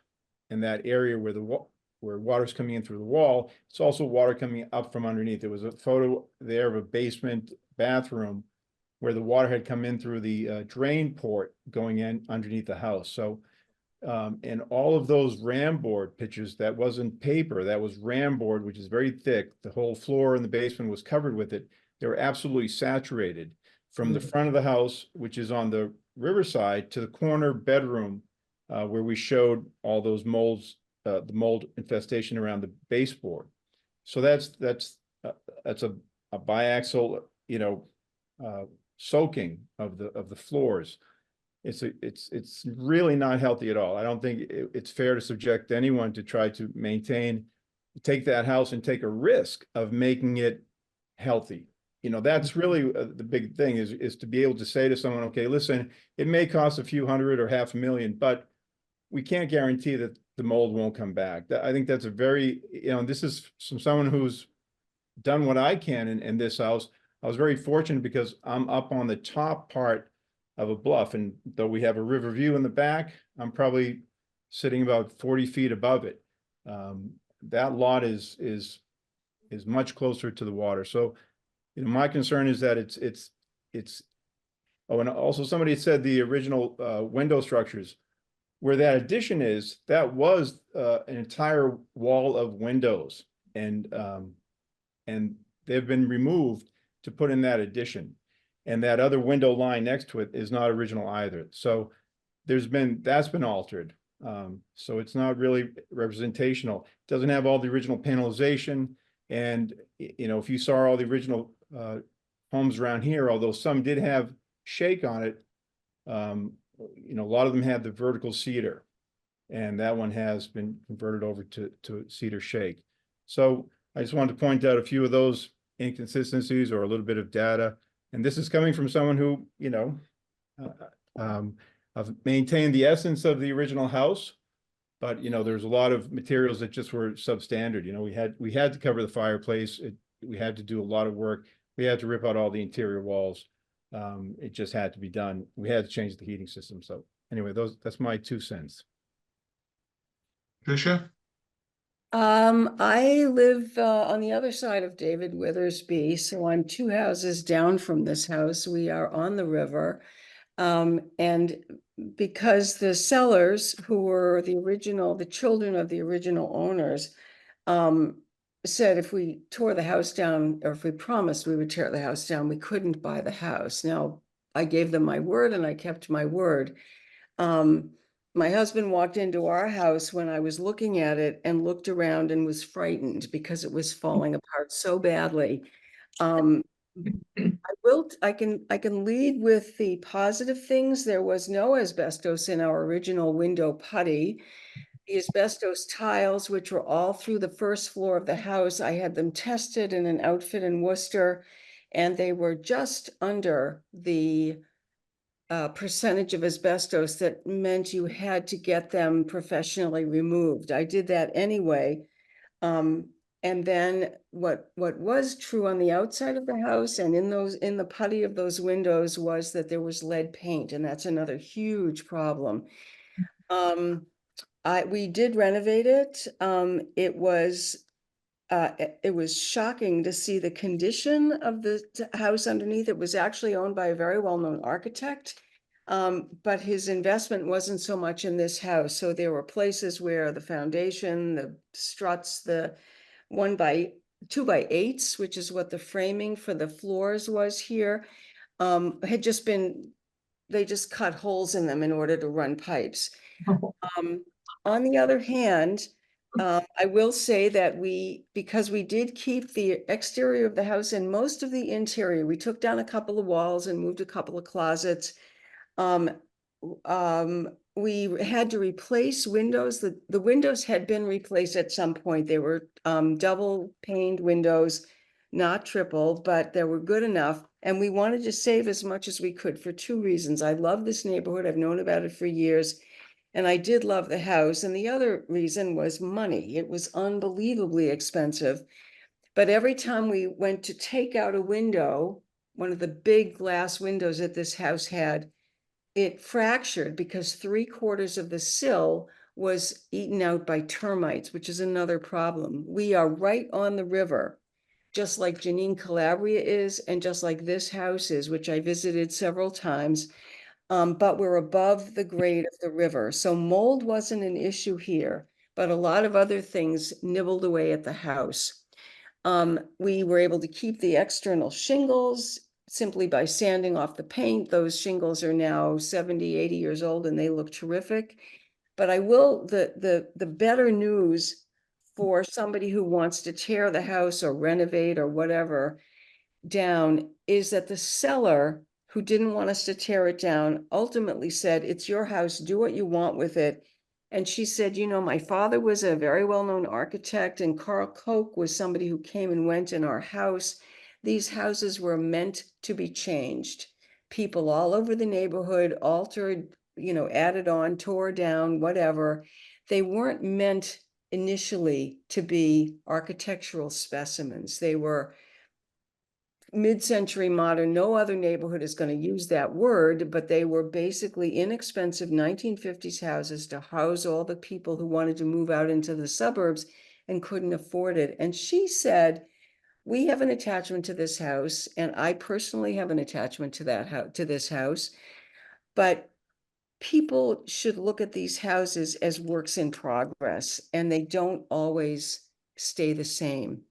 in that area where water's coming in through the wall. It's also water coming up from underneath. There was a photo there of a basement bathroom where the water had come in through the drain port going in underneath the house. So, and all of those ram board pictures, that wasn't paper, that was ram board, which is very thick. The whole floor in the basement was covered with it. They were absolutely saturated from the front of the house, which is on the riverside, to the corner bedroom where we showed all those molds, the mold infestation around the baseboard. So that's a biaxial, soaking of the floors. It's really not healthy at all. I don't think it's fair to subject anyone to try to take that house and take a risk of making it healthy. That's really the big thing is to be able to say to someone, okay, listen, it may cost a few hundred or $500,000, but we can't guarantee that the mold won't come back. I think that's a very, this is from someone who's done what I can in this house. I was very fortunate because I'm up on the top part of a bluff, and though we have a river view in the back, I'm probably sitting about 40 feet above it. That lot is much closer to the water. So, my concern is that it's. Oh, and also somebody said the original window structures, where that addition is, that was an entire wall of windows, and they've been removed to put in that addition. And that other window line next to it is not original either. So that's been altered. So it's not really representational. It doesn't have all the original panelization. And, if you saw all the original homes around here, although some did have shake on it, a lot of them had the vertical cedar, and that one has been converted over to cedar shake. So I just wanted to point out a few of those inconsistencies or a little bit of data. And this is coming from someone who, I've maintained the essence of the original house, but there's a lot of materials that just were substandard. We had to cover the fireplace. We had to do a lot of work. We had to rip out all the interior walls. It just had to be done. We had to change the heating system. So anyway, that's my 2 cents. Tricia? I live on the other side of David Withersby, so I'm 2 houses down from this house. We are on the river. And because the sellers, who were the children of the original owners, said if we tore the house down, or if we promised we would tear the house down, we couldn't buy the house. Now, I gave them my word and I kept my word. My husband walked into our house when I was looking at it and looked around and was frightened because it was falling apart so badly. I can lead with the positive things. There was no asbestos in our original window putty. The asbestos tiles, which were all through the first floor of the house, I had them tested in an outfit in Worcester, and they were just under the percentage of asbestos that meant you had to get them professionally removed. I did that anyway. And then what was true on the outside of the house and in the putty of those windows was that there was lead paint, and that's another huge problem. We did renovate it. It was shocking to see the condition of the house underneath. It was actually owned by a very well-known architect. But his investment wasn't so much in this house. So there were places where the foundation, the struts, the 2x8s, which is what the framing for the floors was here, had just been, they just cut holes in them in order to run pipes. On the other hand, I will say that because we did keep the exterior of the house and most of the interior, we took down a couple of walls and moved a couple of closets. We had to replace windows. The windows had been replaced at some point. They were double paned windows, not triple, but they were good enough. And we wanted to save as much as we could for two reasons. I love this neighborhood. I've known about it for years. And I did love the house. And the other reason was money. It was unbelievably expensive. But every time we went to take out a window, one of the big glass windows that this house had, it fractured because 3/4 of the sill was eaten out by termites, which is another problem. We are right on the river, just like Janine Calabria is, and just like this house is, which I visited several times. But we're above the grade of the river. So mold wasn't an issue here, but a lot of other things nibbled away at the house. We were able to keep the external shingles simply by sanding off the paint. Those shingles are now 70, 80 years old and they look terrific. But I will, the better news for somebody who wants to tear the house or renovate or whatever down is that the seller, who didn't want us to tear it down, ultimately said, it's your house, do what you want with it. And she said, you know, my father was a very well-known architect and Carl Koch was somebody who came and went in our house. These houses were meant to be changed. People all over the neighborhood altered, you know, added on, tore down, whatever. They weren't meant initially to be architectural specimens. They were mid-century modern. No other neighborhood is going to use that word, but they were basically inexpensive 1950s houses to house all the people who wanted to move out into the suburbs and couldn't afford it. And she said, we have an attachment to this house, and I personally have an attachment to that house, to this house, but people should look at these houses as works in progress, and they don't always stay the same.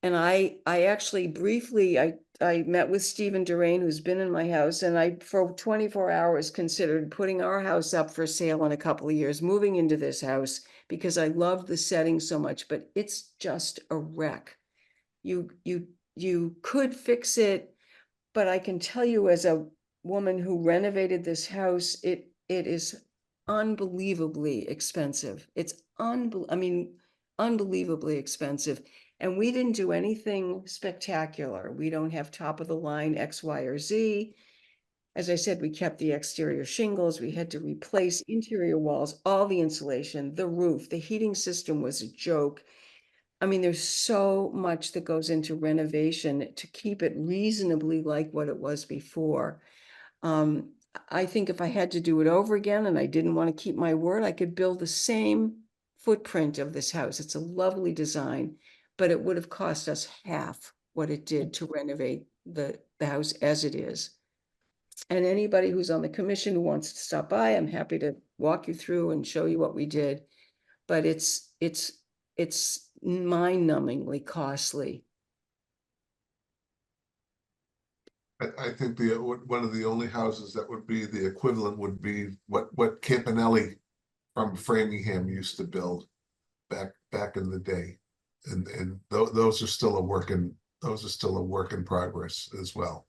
And I actually briefly, I met with Stephen Durain, who's been in my house, and I, for 24 hours, considered putting our house up for sale in a couple of years, moving into this house, because I love the setting so much, but it's just a wreck. You could fix it, but I can tell you as a woman who renovated this house, it is unbelievably expensive. It's unbelievably expensive. And we didn't do anything spectacular. We don't have top of the line X, Y, or Z. As I said, we kept the exterior shingles. We had to replace interior walls, all the insulation, the roof, the heating system was a joke. I mean, there's so much that goes into renovation to keep it reasonably like what it was before. I think if I had to do it over again and I didn't want to keep my word, I could build the same footprint of this house. It's a lovely design, but it would have cost us half what it did to renovate the house as it is. And anybody who's on the commission who wants to stop by, I'm happy to walk you through and show you what we did. But it's mind-numbingly costly. I think one of the only houses that would be the equivalent would be what Campanelli from Framingham used to build back in the day. And those are still a work in progress as well.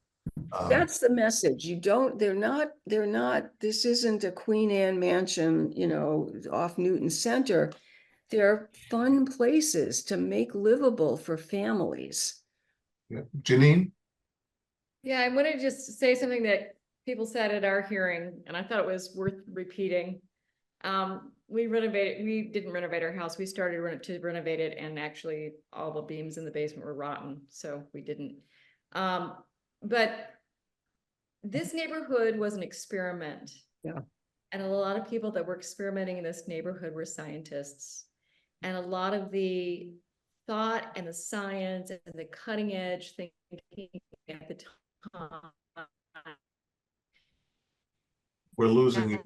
That's the message. They're not, this isn't a Queen Anne mansion, you know, off Newton Center. They're fun places to make livable for families. Yeah. Janine? Yeah, I want to just say something that people said at our hearing, and I thought it was worth repeating. We didn't renovate our house. We started to renovate it, and actually all the beams in the basement were rotten, so we didn't. But this neighborhood was an experiment. Yeah. And a lot of people that were experimenting in this neighborhood were scientists. And a lot of the thought and the science and the cutting edge thinking at the time We're losing you.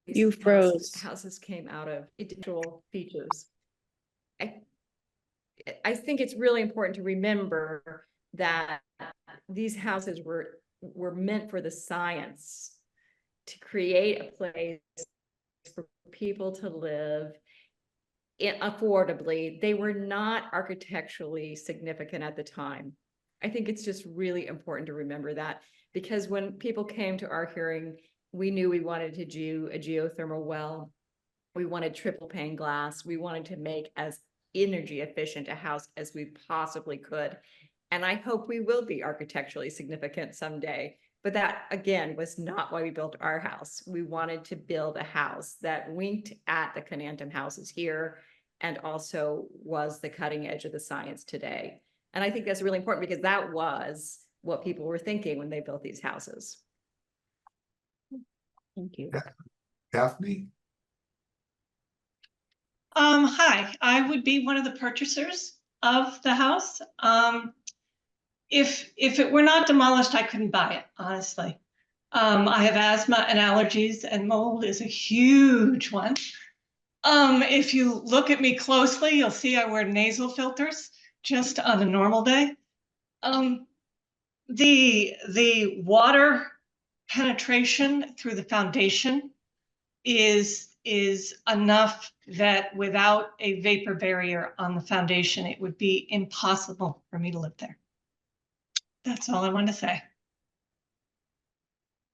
You froze. Houses came out of individual features. I think it's really important to remember that these houses were meant for the science, to create a place for people to live affordably. They were not architecturally significant at the time. I think it's just really important to remember that, because when people came to our hearing, we knew we wanted to do a geothermal well. We wanted triple pane glass. We wanted to make as energy efficient a house as we possibly could. And I hope we will be architecturally significant someday. But that, again, was not why we built our house. We wanted to build a house that winked at the Conantum houses here and also was the cutting edge of the science today. And I think that's really important, because that was what people were thinking when they built these houses. Thank you. Daphne? Hi, I would be one of the purchasers of the house. If it were not demolished, I couldn't buy it, honestly. I have asthma and allergies, and mold is a huge one. If you look at me closely, you'll see I wear nasal filters just on a normal day. The water penetration through the foundation is enough that without a vapor barrier on the foundation, it would be impossible for me to live there. That's all I want to say.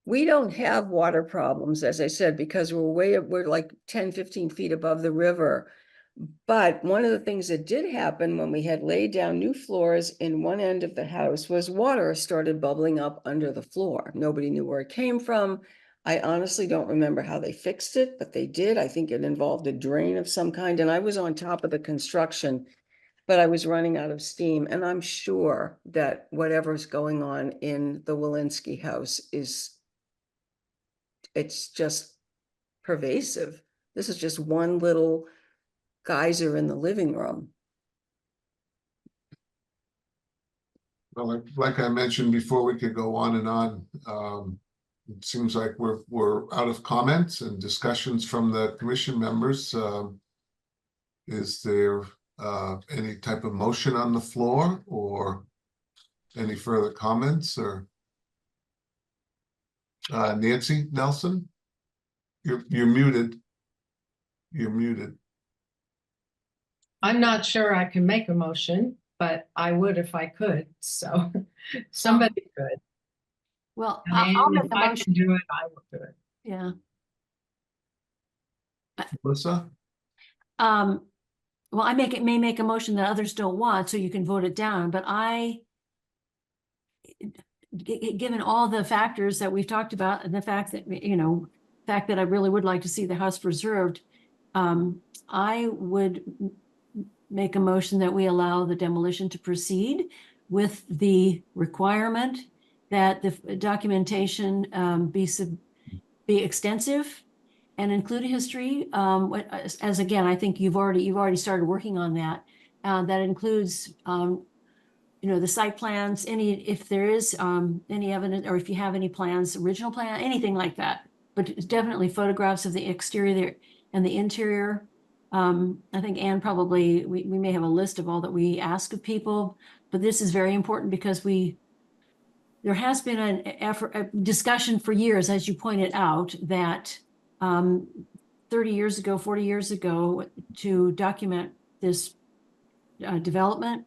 We don't have water problems, as I said, because we're like 10, 15 feet above the river. But one of the things that did happen when we had laid down new floors in one end of the house was water started bubbling up under the floor. Nobody knew where it came from. I honestly don't remember how they fixed it, but they did. I think it involved a drain of some kind, and I was on top of the construction, but I was running out of steam. And I'm sure that whatever's going on in the Walensky house it's just pervasive. This is just one little geyser in the living room. Well, like I mentioned before, we could go on and on. It seems like we're out of comments and discussions from the commission members. Is there any type of motion on the floor or any further comments? Or Nancy Nelson, you're muted. You're muted. I'm not sure I can make a motion, but I would if I could, so somebody could. Well, And I'll make if the I motion. can do it, I will do it. Yeah. Melissa? Well, I may make a motion that others don't want, so you can vote it down, but given all the factors that we've talked about and the fact that, I really would like to see the house preserved, I would make a motion that we allow the demolition to proceed with the requirement that the documentation be extensive and include a history. As again, I think you've already started working on that. That includes, the site plans, if there is any evidence, or if you have any plans, original plan, anything like that. But definitely photographs of the exterior there and the interior. I think Anne probably, we may have a list of all that we ask of people, but this is very important because there has been a discussion for years, as you pointed out, that 30 years ago, 40 years ago, to document this development,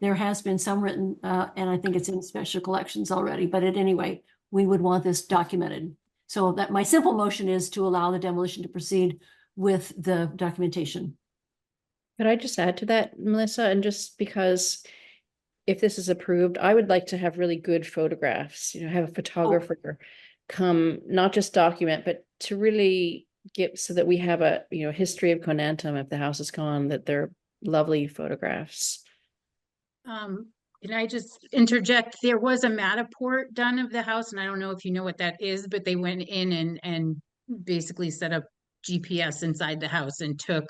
there has been some written, and I think it's in special collections already, but at any rate, we would want this documented. So that my simple motion is to allow the demolition to proceed with the documentation. Could I just add to that, Melissa? And just because if this is approved, I would like to have really good photographs, have a photographer come, not just document, but to really get, so that we have a, history of Conantum if the house is gone, that they're lovely photographs. Can I just interject? There was a Matterport done of the house, and I don't know if you know what that is, but they went in and basically set up GPS inside the house and took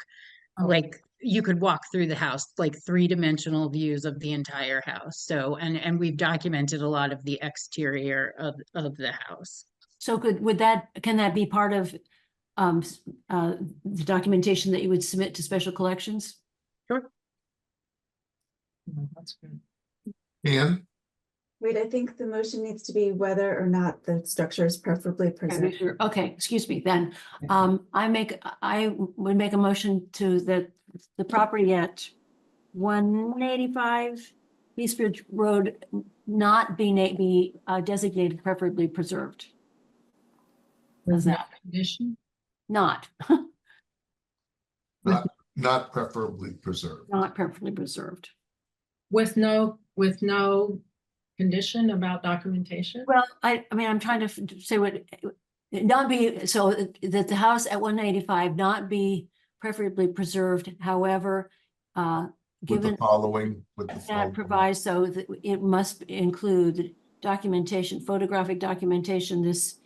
like you could walk through the house, like 3-dimensional views of the entire house. So, and we've documented a lot of the exterior of the house. So can that be part of the documentation that you would submit to special collections? That's good. Ann, Wait, I think the motion needs to be whether or not the structure is preferably preserved. Okay, excuse me, then, I would make a motion to that the property at 185 East Ridge Road not be designated preferably preserved. How's that? Condition? Not, not preferably preserved. not preferably preserved. With no condition about documentation? Well, I mean, I'm trying to say what, not be, so that the house at 185 not be preferably preserved, however, With given the following, with the that following. provides so that it must include documentation, photographic documentation, this,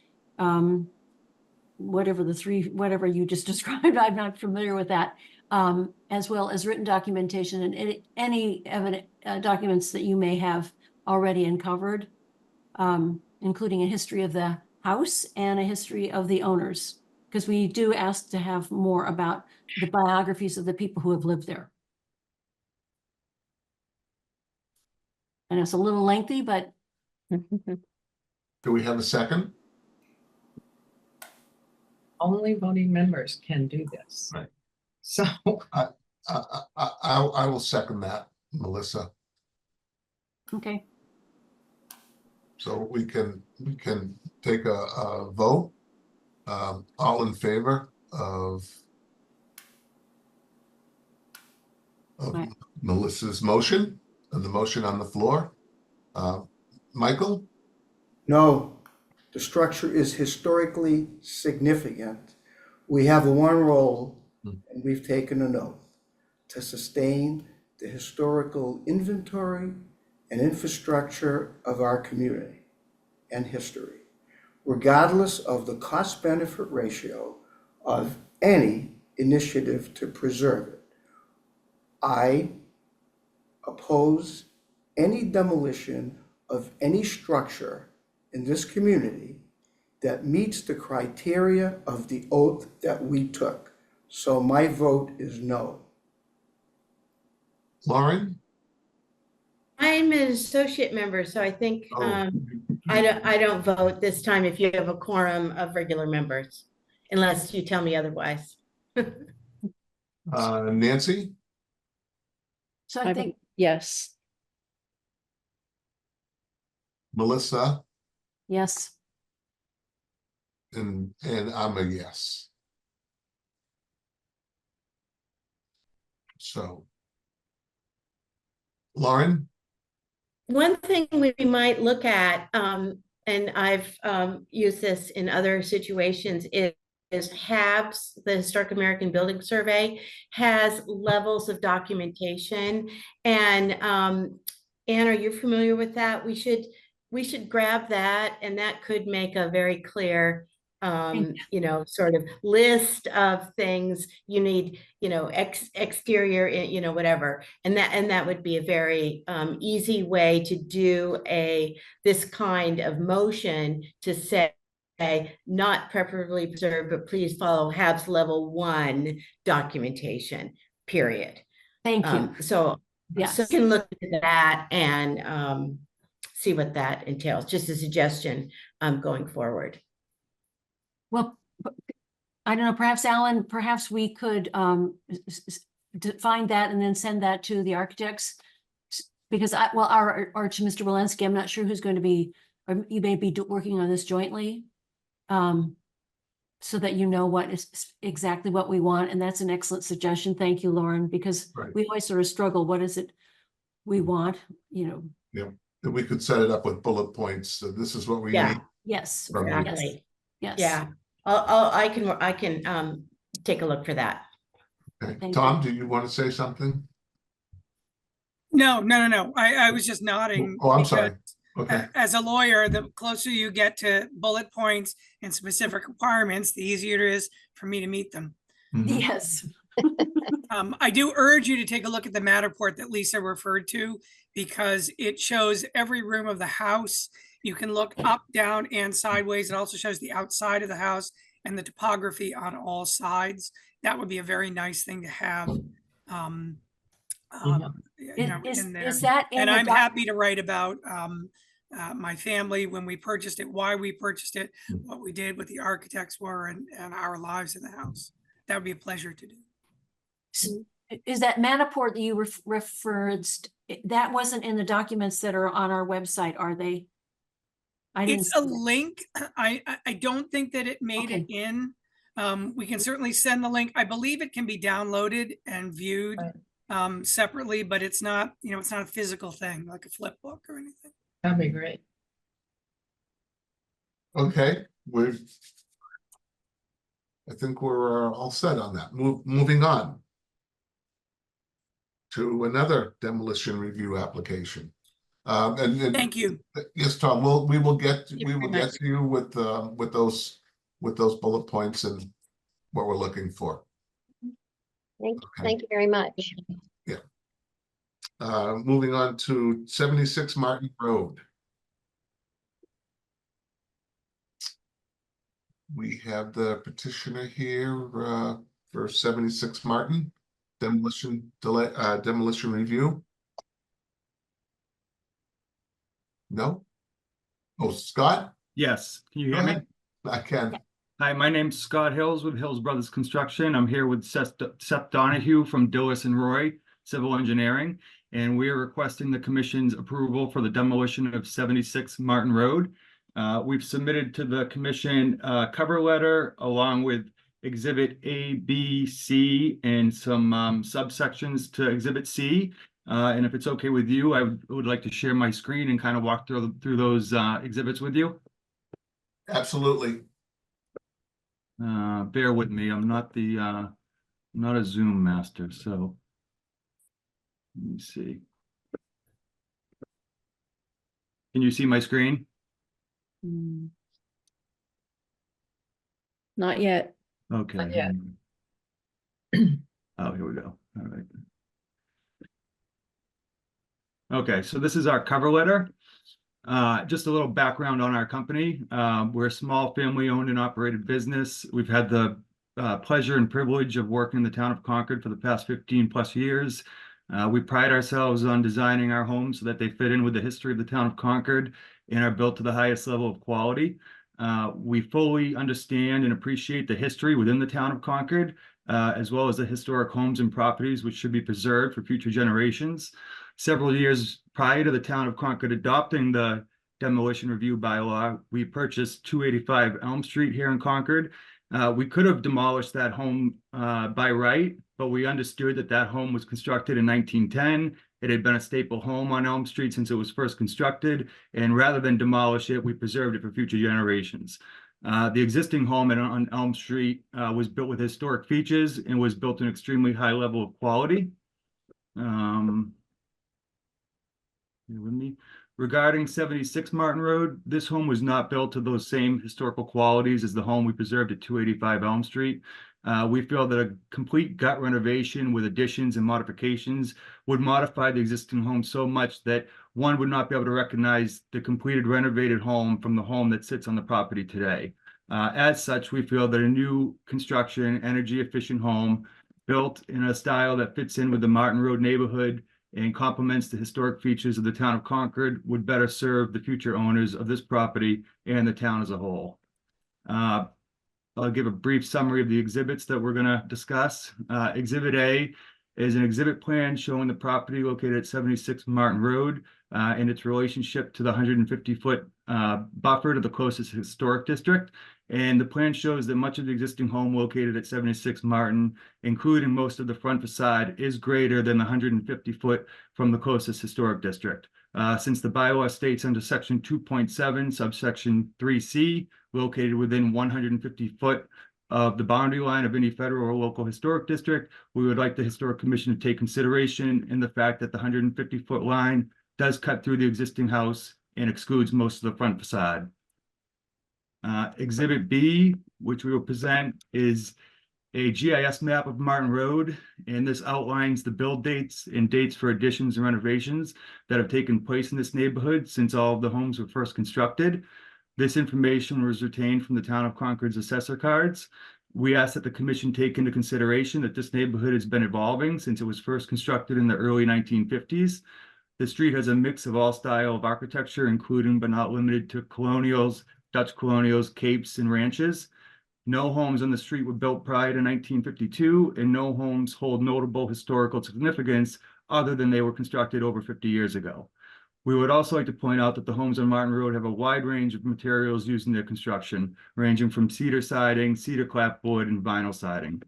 whatever you just described, I'm not familiar with that, as well as written documentation and any evident documents that you may have already uncovered, including a history of the house and a history of the owners, because we do ask to have more about the biographies of the people who have lived there. And it's a little lengthy, but Do we have a second? Only voting members can do this. Right. So, I will second that, Melissa. okay. So we can take a vote. All in favor of Right. Melissa's motion, and the motion on the floor. Michael, No, the structure is historically significant. We have a one role, and we've taken an oath to sustain the historical inventory and infrastructure of our community and history, regardless of the cost-benefit ratio of any initiative to preserve it. I oppose any demolition of any structure in this community that meets the criteria of the oath that we took. So my vote is no. Lauren? I'm an associate member, so I think Oh. I don't vote this time if you have a quorum of regular members, unless you tell me otherwise. Nancy? So I think, Yes. Melissa? yes, And I'm a yes. So. Lauren? One thing we might look at, and I've used this in other situations, is HABS, the Historic American Building Survey, has levels of documentation. And Anne, are you familiar with that? We should grab that, and that could make a very clear sort of list of things you need, exterior, whatever. And that would be a very easy way to do this kind of motion to say, not preferably preserved, but please follow HABS level 1 documentation, period. thank you. So Yes. you can look at that and see what that entails. Just a suggestion going forward. Well, I don't know, perhaps Alan, perhaps we could find that and then send that to the architects. Because or to Mr. Walensky, I'm not sure who's going to be, or you may be working on this jointly. So that you know what is exactly what we want. And that's an excellent suggestion. Thank you, Lauren, because Right. we always sort of struggle. What is it we want, Yeah, and we could set it up with bullet points. So this is what we need. Yes, From you. Exactly. yes. Yeah, I can take a look for that. Okay. Thank Tom, do you want to say something? No. I was just nodding. Oh, I'm because, sorry. Okay. As a lawyer, the closer you get to bullet points and specific requirements, the easier it is for me to meet them. Mhm. Yes. I do urge you to take a look at the Matterport that Lisa referred to, because it shows every room of the house You can look up, down, and sideways. It also shows the outside of the house and the topography on all sides. That would be a very nice thing to have, you know, in there. Is that in And the I'm doc- happy to write about my family, when we purchased it, why we purchased it, what we did, what the architects were, and our lives in the house. That would be a pleasure to do. Is that Matterport that you referenced, that wasn't in the documents that are on our website, are they? I didn't. It's a see that. link. I don't think that it made it in. We can certainly send the link. I believe it can be downloaded and viewed separately, but it's not, you know, it's not a physical thing like a flip book or anything. That'd be great. Okay, I think we're all set on that. Moving on to another demolition review application. Thank you. Yes, Tom, we will get to much. you with those bullet points and what we're looking for. Thank you very much. Moving on to 76 Martin Road. We have the petitioner here for 76 Martin, demolition review. No? Oh, Scott? Yes, can you Go hear me? ahead. I can. Hi, my name's Scott Hills with Hills Brothers Construction. I'm here with Seth Donahue from Dillis and Roy Civil Engineering, and we are requesting the commission's approval for the demolition of 76 Martin Road. We've submitted to the commission a cover letter along with Exhibit A, B, C, and some subsections to Exhibit C. And if it's okay with you, I would like to share my screen and kind of walk through those exhibits with you. Absolutely. Bear with me. I'm not a Zoom master, so let me see. Can you see my screen? Not yet. Okay. Not yet. Oh, here we go. All right. Okay, so this is our cover letter. Just a little background on our company. We're a small family-owned and operated business. We've had the pleasure and privilege of working in the town of Concord for the past 15 plus years. We pride ourselves on designing our homes so that they fit in with the history of the town of Concord and are built to the highest level of quality. We fully understand and appreciate the history within the town of Concord, as well as the historic homes and properties which should be preserved for future generations. Several years prior to the town of Concord adopting the demolition review bylaw, we purchased 285 Elm Street here in Concord. We could have demolished that home by right, but we understood that that home was constructed in 1910. It had been a staple home on Elm Street since it was first constructed, and rather than demolish it, we preserved it for future generations. The existing home on Elm Street was built with historic features and was built to an extremely high level of quality. With me. Regarding 76 Martin Road, this home was not built to those same historical qualities as the home we preserved at 285 Elm Street. We feel that a complete gut renovation with additions and modifications would modify the existing home so much that one would not be able to recognize the completed renovated home from the home that sits on the property today. As such, we feel that a new construction, energy efficient home built in a style that fits in with the Martin Road neighborhood and complements the historic features of the town of Concord would better serve the future owners of this property and the town as a whole. I'll give a brief summary of the exhibits that we're going to discuss. Exhibit A is an exhibit plan showing the property located at 76 Martin Road and its relationship to the 150-foot buffer to the closest historic district. And the plan shows that much of the existing home located at 76 Martin, including most of the front facade, is greater than the 150-foot from the closest historic district. Since the bylaw states under section 2.7, subsection 3C, located within 150 foot of the boundary line of any federal or local historic district, we would like the Historic Commission to take consideration in the fact that the 150-foot line does cut through the existing house and excludes most of the front facade. Exhibit B, which we will present, is a GIS map of Martin Road, and this outlines the build dates and dates for additions and renovations that have taken place in this neighborhood since all of the homes were first constructed. This information was retained from the town of Concord's assessor cards. We ask that the commission take into consideration that this neighborhood has been evolving since it was first constructed in the early 1950s. The street has a mix of all style of architecture, including but not limited to colonials, Dutch colonials, capes, and ranches. No homes on the street were built prior to 1952, and no homes hold notable historical significance other than they were constructed over 50 years ago. We would also like to point out that the homes on Martin Road have a wide range of materials used in their construction, ranging from cedar siding, cedar clapboard, and vinyl siding.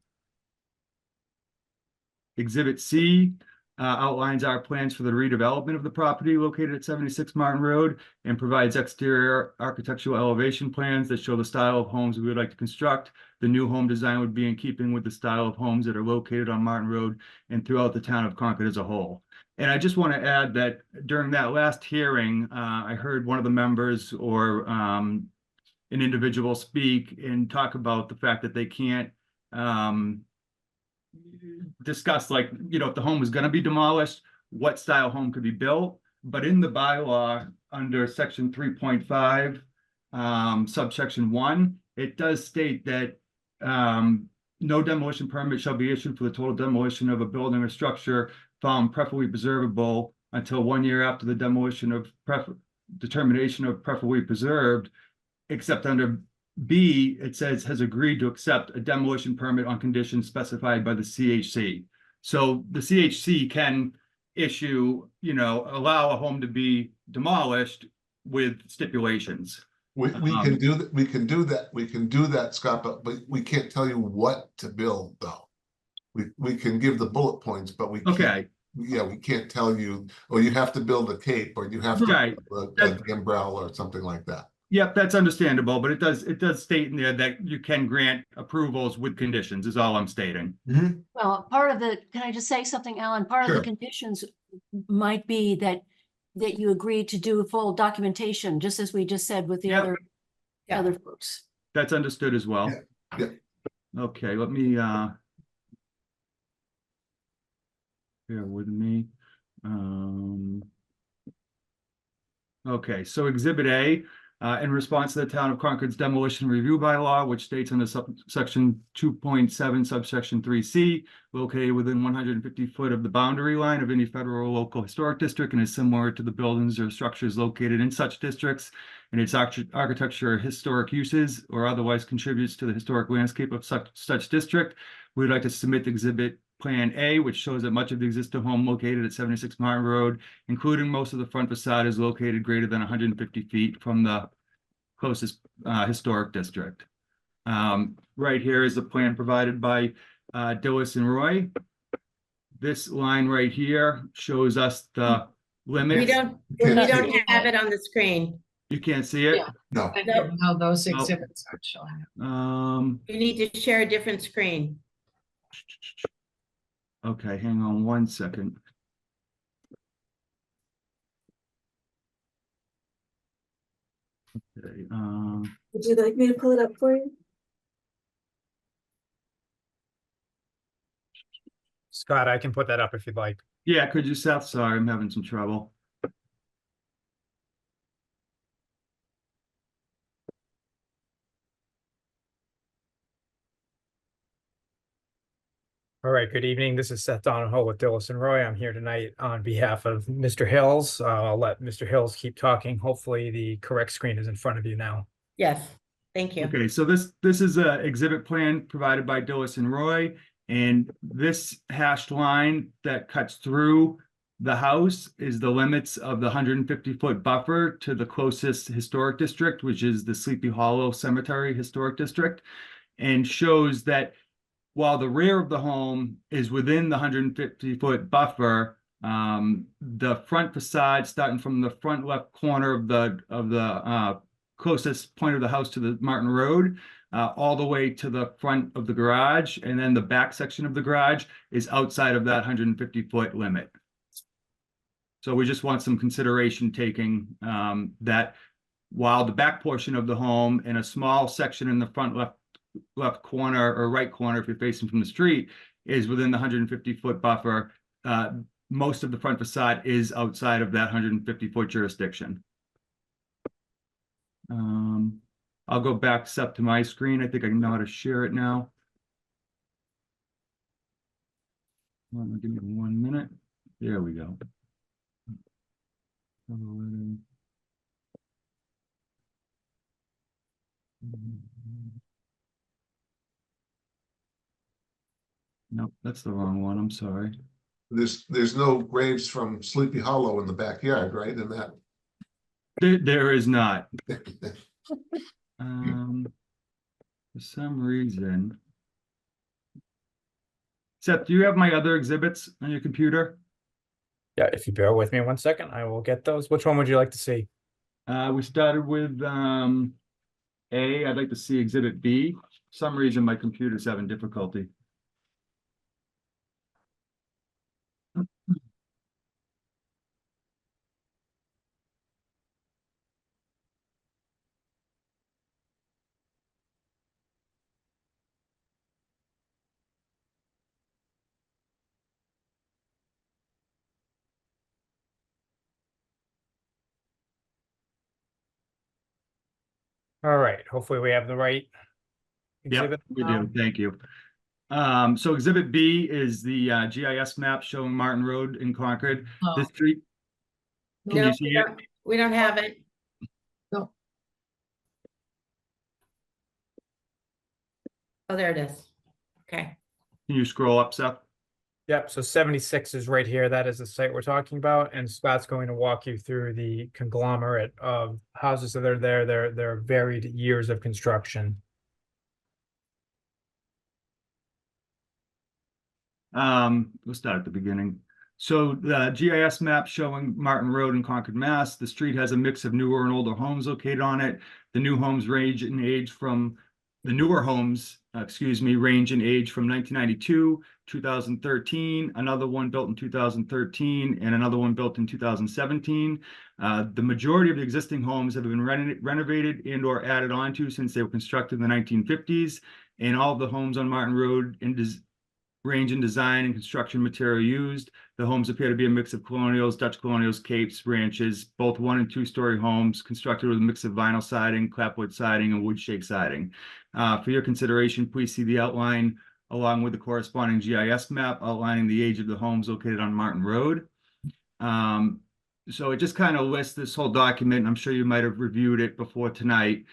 Exhibit C outlines our plans for the redevelopment of the property located at 76 Martin Road and provides exterior architectural elevation plans that show the style of homes we would like to construct. The new home design would be in keeping with the style of homes that are located on Martin Road and throughout the town of Concord as a whole. And I just want to add that during that last hearing, I heard one of the members or an individual speak and talk about the fact that they can't discuss, like, you know, if the home was going to be demolished, what style home could be built. But in the bylaw under section 3.5, subsection 1, it does state that no demolition permit shall be issued for the total demolition of a building or structure found preferably preservable until 1 year after the demolition of determination of preferably preserved, except under B, it says has agreed to accept a demolition permit on conditions specified by the CHC. So the CHC can issue, you know, allow a home to be demolished with stipulations. We can do that. We can do that, Scott, but we can't tell you what to build though. We can give the bullet points, but we can't. Okay. Yeah, we can't tell you, or you have to build a cape, or you have to build a gambrel or something like that. Yep, that's understandable, but it does state in there that you can grant approvals with conditions, is all I'm stating. Mm-hmm. Well, part of the, can I just say something, Alan? Part of Sure. the conditions might be that you agree to do full documentation, just as we just said with the Yep. other folks. That's understood as well. Yeah. Okay, let me bear with me. Okay, so Exhibit A, in response to the Town of Concord's demolition review bylaw, which states under section 2.7 subsection 3C, located within 150 foot of the boundary line of any federal or local historic district and is similar to the buildings or structures located in such districts and its architecture or historic uses or otherwise contributes to the historic landscape of such district. We'd like to submit Exhibit Plan A, which shows that much of the existing home located at 76 Martin Road, including most of the front facade, is located greater than 150 feet from the closest historic district. Right here is the plan provided by Dillis and Roy. This line right here shows us the limits. We don't have it on the screen. You can't see it? Yeah. No. I don't know how those exhibits are showing. You need to share a different screen. Okay, hang on one second. Okay, Would you like me to pull it up for you? Scott, I can put that up if you'd like. yeah, could you, Seth? Sorry, I'm having some trouble. All right, good evening. This is Seth Donahoe with Dillis and Roy. I'm here tonight on behalf of Mr. Hills. I'll let Mr. Hills keep talking. Hopefully the correct screen is in front of you now. Yes, thank you. Okay, so this is a exhibit plan provided by Dillis and Roy, and this hashed line that cuts through the house is the limits of the 150-foot buffer to the closest historic district, which is the Sleepy Hollow Cemetery Historic District, and shows that while the rear of the home is within the 150-foot buffer, the front facade, starting from the front left corner of the closest point of the house to the Martin Road, all the way to the front of the garage, and then the back section of the garage is outside of that 150-foot limit. So we just want some consideration taking that while the back portion of the home and a small section in the front left left corner or right corner, if you're facing from the street, is within the 150-foot buffer. Most of the front facade is outside of that 150-foot jurisdiction. I'll go back up to my screen. I think I know how to share it now. Give me 1 minute. There we go. Nope, that's the wrong one. I'm sorry. There's no graves from Sleepy Hollow in the backyard, right? In that. There is not. For some reason. Seth, do you have my other exhibits on your computer? Yeah, if you bear with me 1 second, I will get those. Which one would you like to see? We started with A. I'd like to see exhibit B. For some reason my computer's having difficulty. All right, hopefully we have the right exhibit. We now. do. Thank you. So exhibit B is the GIS map showing Martin Road in Concord. This street. Can No, you see it? we don't have it. No. Oh, there it is. Okay. Can you scroll up, Seth? Yep, so 76 is right here. That is the site we're talking about. And Scott's going to walk you through the conglomerate of houses that are there. They're varied years of construction. We'll start at the beginning. So the GIS map showing Martin Road in Concord, Mass. The street has a mix of newer and older homes located on it. The new homes range in age from the newer homes, range in age from 1992, 2013, another one built in 2013, and another one built in 2017. The majority of the existing homes have been renovated and or added onto since they were constructed in the 1950s. And all of the homes on Martin Road range in design and construction material used. The homes appear to be a mix of colonials, Dutch colonials, capes, ranches, both 1- and 2-story homes constructed with a mix of vinyl siding, clapboard siding, and wood shake siding. For your consideration, please see the outline along with the corresponding GIS map outlining the age of the homes located on Martin Road. So it just kind of lists this whole document. I'm sure you might have reviewed it before tonight.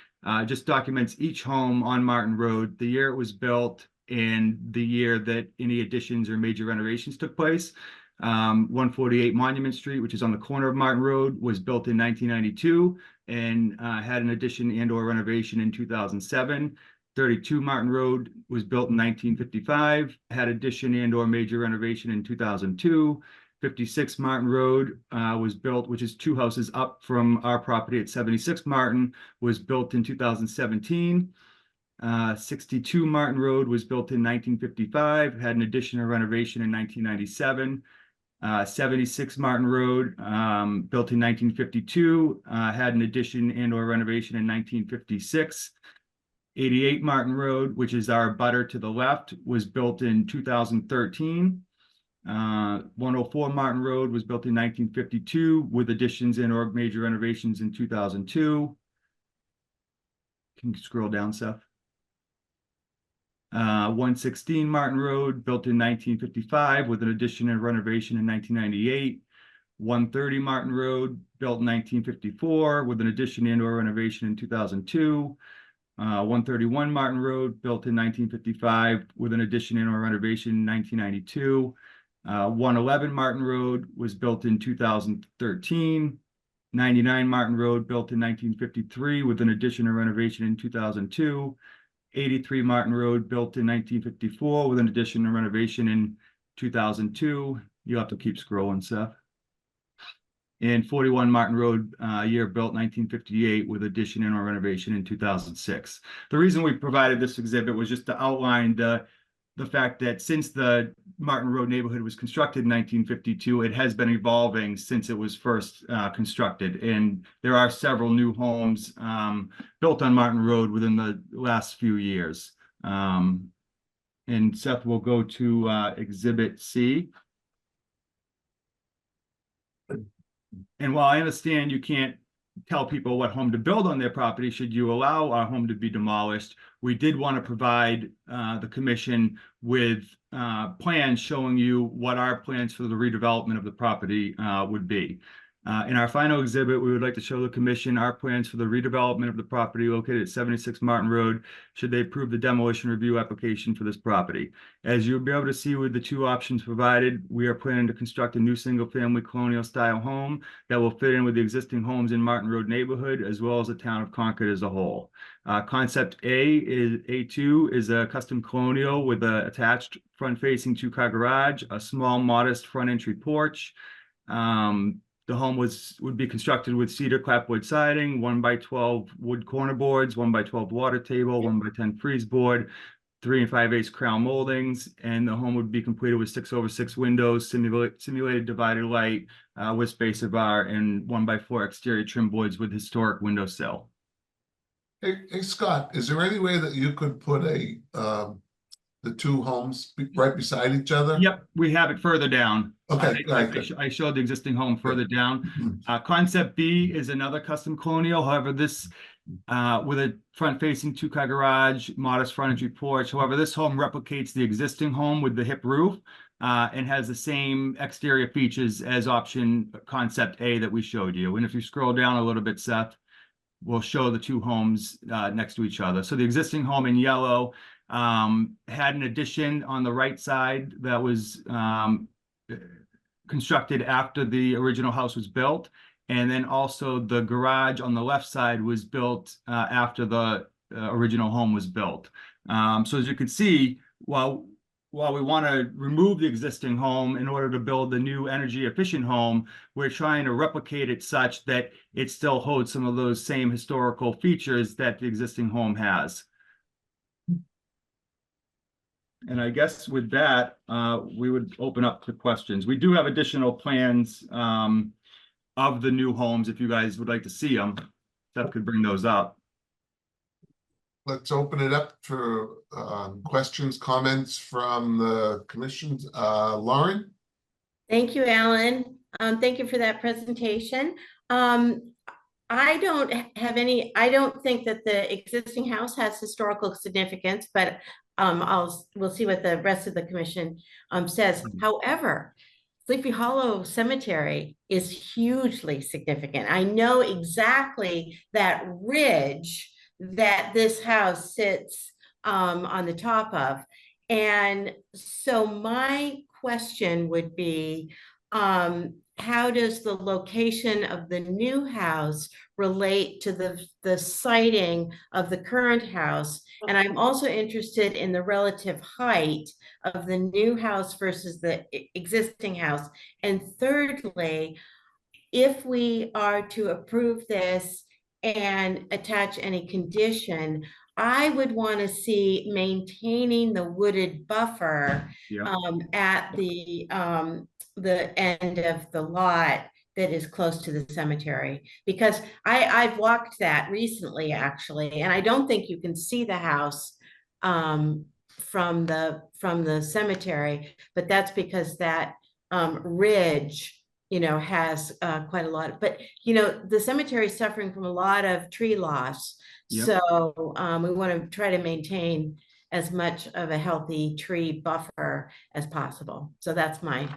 Just documents each home on Martin Road, the year it was built, and the year that any additions or major renovations took place. 148 Monument Street, which is on the corner of Martin Road, was built in 1992 and had an addition and or renovation in 2007. 32 Martin Road was built in 1955, had addition and or major renovation in 2002. 56 Martin Road was built, which is 2 houses up from our property at 76 Martin, was built in 2017. 62 Martin Road was built in 1955, had an addition or renovation in 1997. 76 Martin Road, built in 1952, had an addition and or renovation in 1956. 88 Martin Road, which is our butter to the left, was built in 2013. 104 Martin Road was built in 1952 with additions and or major renovations in 2002. Can you scroll down, Seth? 116 Martin Road, built in 1955 with an addition and renovation in 1998. 130 Martin Road, built in 1954 with an addition and or renovation in 2002. 131 Martin Road, built in 1955 with an addition and or renovation in 1992. 111 Martin Road was built in 2013. 99 Martin Road, built in 1953 with an addition or renovation in 2002. 83 Martin Road, built in 1954 with an addition and renovation in 2002. You'll have to keep scrolling, Seth. And 41 Martin Road, year built 1958 with addition and or renovation in 2006. The reason we provided this exhibit was just to outline the fact that since the Martin Road neighborhood was constructed in 1952, it has been evolving since it was first constructed. And there are several new homes built on Martin Road within the last few years. And Seth will go to Exhibit C. And while I understand you can't tell people what home to build on their property, should you allow our home to be demolished, we did want to provide the commission with plans showing you what our plans for the redevelopment of the property would be. In our final exhibit, we would like to show the commission our plans for the redevelopment of the property located at 76 Martin Road, should they approve the demolition review application for this property. As you'll be able to see with the two options provided, we are planning to construct a new single-family colonial-style home that will fit in with the existing homes in Martin Road neighborhood, as well as the town of Concord as a whole. Concept A2 is a custom colonial with an attached front-facing two-car garage, a small, modest front entry porch. The home would be constructed with cedar clapboard siding, 1x12 wood corner boards, 1x12 water table, 1x10 freeze board, 3 5/8 crown moldings, and the home would be completed with 6/6 windows, simulated divided light with spacer bar, and 1x4 exterior trim boards with historic windowsill. Hey, Scott, is there any way that you could put the two homes right beside each other? Yep, we have it further down. Okay, I showed the existing home further down. Concept B is another custom colonial. However, this with a front-facing two-car garage, modest front entry porch. However, this home replicates the existing home with the hip roof and has the same exterior features as option concept A that we showed you. And if you scroll down a little bit, Seth, we'll show the two homes next to each other. So the existing home in yellow had an addition on the right side that was constructed after the original house was built. And then also the garage on the left side was built after the original home was built. So as you can see, while we want to remove the existing home in order to build the new energy efficient home, we're trying to replicate it such that it still holds some of those same historical features that the existing home has. And I guess with that, we would open up to questions. We do have additional plans of the new homes if you guys would like to see them. Seth could bring those up. Let's open it up for questions, comments from the commission. Lauren? Thank you, Alan. Thank you for that presentation. I don't have any, I don't think that the existing house has historical significance, but we'll see what the rest of the commission says. However, Sleepy Hollow Cemetery is hugely significant. I know exactly that ridge that this house sits on the top of. And so my question would be, how does the location of the new house relate to the siting of the current house? And I'm also interested in the relative height of the new house versus the existing house. And thirdly, if we are to approve this and attach any condition, I would want to see maintaining the wooded buffer at the end of the lot that is close to the cemetery, because I've walked that recently actually, and I don't think you can see the house from the cemetery, but that's because that ridge has quite a lot, but the cemetery is suffering from a lot of tree loss. So we want to try to maintain as much of a healthy tree buffer as possible. So that's my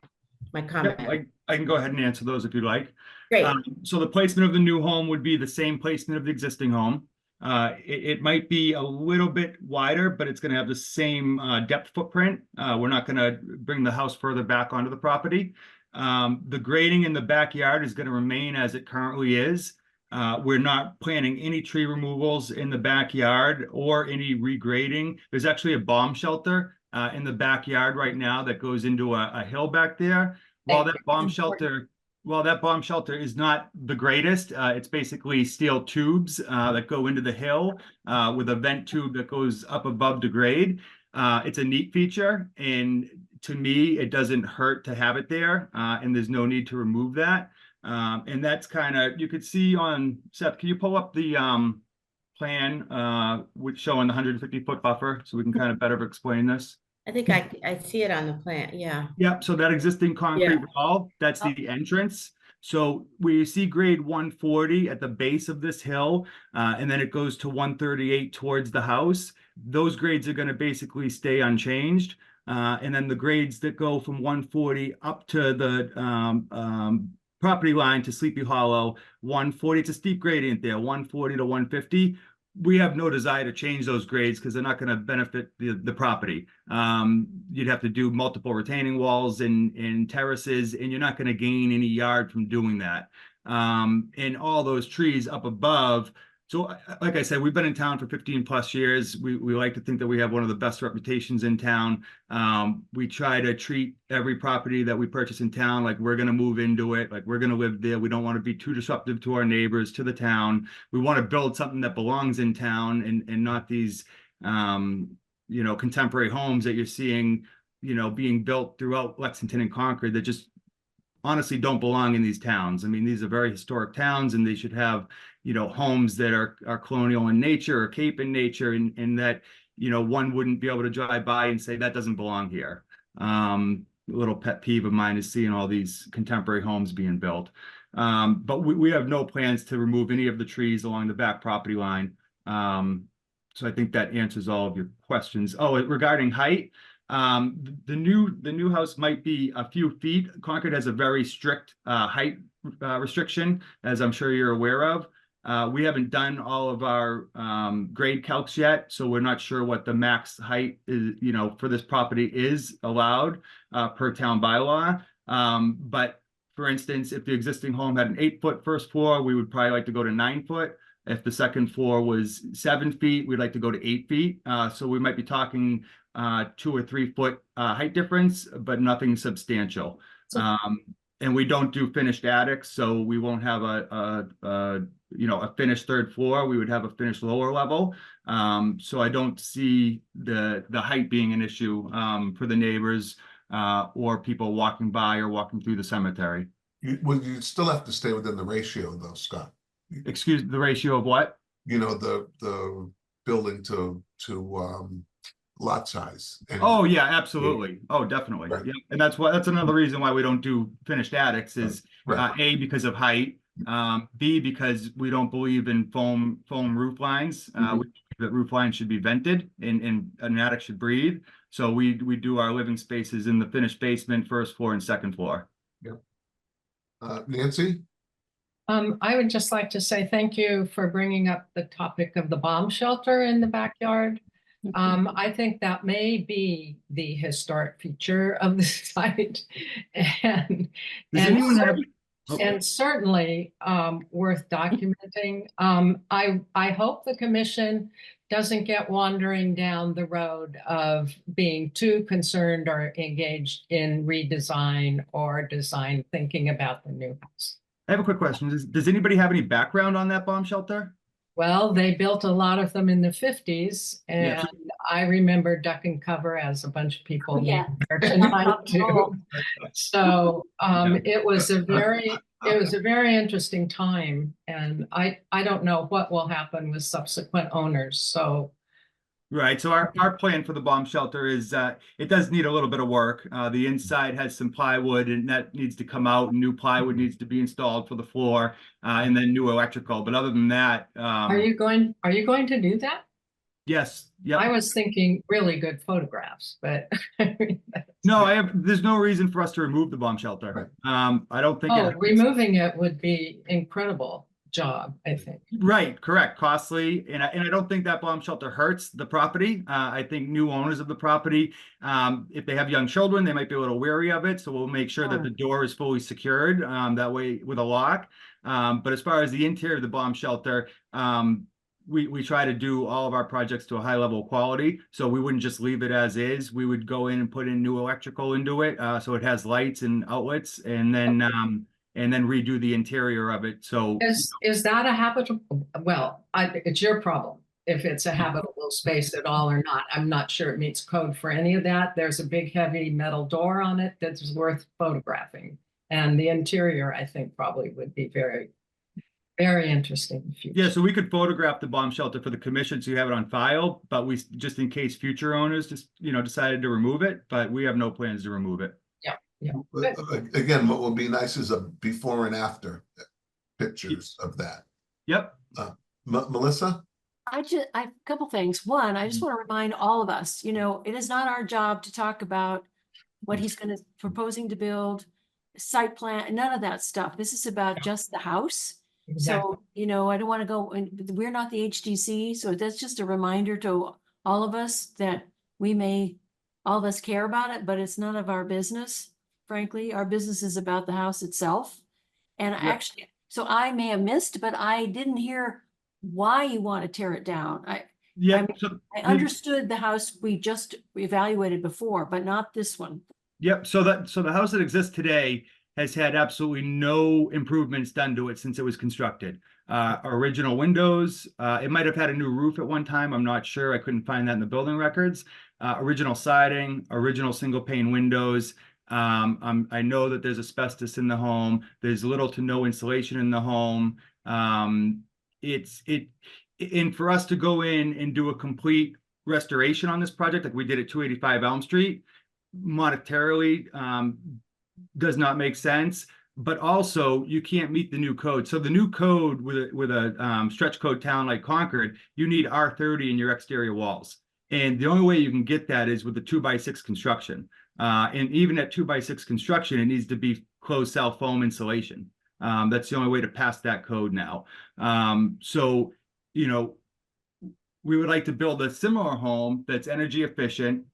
comment. I can go ahead and answer those if you'd like. Great. So the placement of the new home would be the same placement of the existing home. It might be a little bit wider, but it's going to have the same depth footprint. We're not going to bring the house further back onto the property. The grading in the backyard is going to remain as it currently is. We're not planning any tree removals in the backyard or any regrading. There's actually a bomb shelter in the backyard right now that goes into a hill back there. While that bomb shelter is not the greatest, it's basically steel tubes that go into the hill with a vent tube that goes up above the grade. It's a neat feature, and to me, it doesn't hurt to have it there, and there's no need to remove that. And that's kind of, you could see on, Seth, can you pull up the plan, which showing the 150-foot buffer, so we can kind of better explain this. I think I see it on the plan, yeah. Yep, so that existing concrete Yeah. wall, that's the entrance. So we see grade 140 at the base of this hill, and then it goes to 138 towards the house. Those grades are going to basically stay unchanged. And then the grades that go from 140 up to the property line to Sleepy Hollow, 140, it's a steep gradient there, 140 to 150. We have no desire to change those grades because they're not going to benefit the property. You'd have to do multiple retaining walls and terraces, and you're not going to gain any yard from doing that. And all those trees up above. So like I said, we've been in town for 15 plus years. We like to think that we have one of the best reputations in town. We try to treat every property that we purchase in town like we're going to move into it, like we're going to live there. We don't want to be too disruptive to our neighbors, to the town. We want to build something that belongs in town and not these, contemporary homes that you're seeing, being built throughout Lexington and Concord that just honestly don't belong in these towns. I mean, these are very historic towns, and they should have, homes that are colonial in nature or Cape in nature, and that, one wouldn't be able to drive by and say that doesn't belong here. A little pet peeve of mine is seeing all these contemporary homes being built. But we have no plans to remove any of the trees along the back property line. So I think that answers all of your questions. Oh, regarding height, the new house might be a few feet. Concord has a very strict height restriction, as I'm sure you're aware of. We haven't done all of our grade calcs yet, so we're not sure what the max height is, for this property is allowed per town bylaw. But for instance, if the existing home had an 8-foot first floor, we would probably like to go to 9 foot. If the second floor was 7 feet, we'd like to go to 8 feet. So we might be talking 2 or 3 foot height difference, but nothing substantial. And we don't do finished attics, so we won't have a finished third floor. We would have a finished lower level. So I don't see the height being an issue for the neighbors or people walking by or walking through the cemetery. You still have to stay within the ratio though, Scott. Excuse the ratio of what? The building to lot size. Oh yeah, absolutely. Oh, definitely. Right. Yeah, and that's another reason why we don't do finished attics is Right. A, because of height, B, because we don't believe in foam roof lines. We believe that roof lines should be vented and an attic should breathe. So we do our living spaces in the finished basement, first floor and second floor. Yep. Nancy? I would just like to say thank you for bringing up the topic of the bomb shelter in the backyard. I think that may be the historic feature of the site, and certainly worth documenting. I hope the commission doesn't get wandering down the road of being too concerned or engaged in redesign or design thinking about the new house. I have a quick question. Does anybody have any background on that bomb shelter? Well, they built a lot of them in the 50s, and Yeah. I remember duck and cover as a bunch of people Yeah. there tonight too. So it was a very interesting time, and I don't know what will happen with subsequent owners. So Right. So our plan for the bomb shelter is it does need a little bit of work. The inside has some plywood and that needs to come out, and new plywood needs to be installed for the floor, and then new electrical. But other than that, are you going to do that? Yes. Yep. I was thinking really good photographs, but no, there's no reason for us to remove the bomb shelter. I don't think removing it would be incredible job, I think. Right, correct, costly, and I don't think that bomb shelter hurts the property. I think new owners of the property, if they have young children, they might be a little wary of it. So we'll make sure that the door is fully secured, that way with a lock. But as far as the interior of the bomb shelter, we try to do all of our projects to a high level of quality. So we wouldn't just leave it as is. We would go in and put in new electrical into it, so it has lights and outlets, and then redo the interior of it. So is that a habitable? Well, it's your problem if it's a habitable space at all or not. I'm not sure it meets code for any of that. There's a big heavy metal door on it that's worth photographing, and the interior I think probably would be very Very interesting. Future. Yeah, so we could photograph the bomb shelter for the commission, so you have it on file, but we, just in case future owners just, decided to remove it, but we have no plans to remove it. Yeah, yeah. But, again, what would be nice is a before and after pictures of that. Yep. Melissa? A couple things. One, I just want to remind all of us, it is not our job to talk about what he's proposing to build, site plan, none of that stuff. This is about just the house. Exactly. So, I don't want to go, and we're not the HDC, so that's just a reminder to all of us that all of us care about it, but it's none of our business, frankly. Our business is about the house itself. And actually, so I may have missed, but I didn't hear why you want to tear it down. I understood the house we just evaluated before, but not this one. Yep. So the house that exists today has had absolutely no improvements done to it since it was constructed. Original windows, it might have had a new roof at one time. I'm not sure. I couldn't find that in the building records. Original siding, original single pane windows. I know that there's asbestos in the home. There's little to no insulation in the home. And for us to go in and do a complete restoration on this project, like we did at 285 Elm Street, monetarily does not make sense. But also, you can't meet the new code. So the new code with a stretch code town like Concord, you need R30 in your exterior walls. And the only way you can get that is with the 2x6 construction. And even at 2x6 construction, it needs to be closed cell foam insulation. That's the only way to pass that code now. So, we would like to build a similar home that's energy efficient,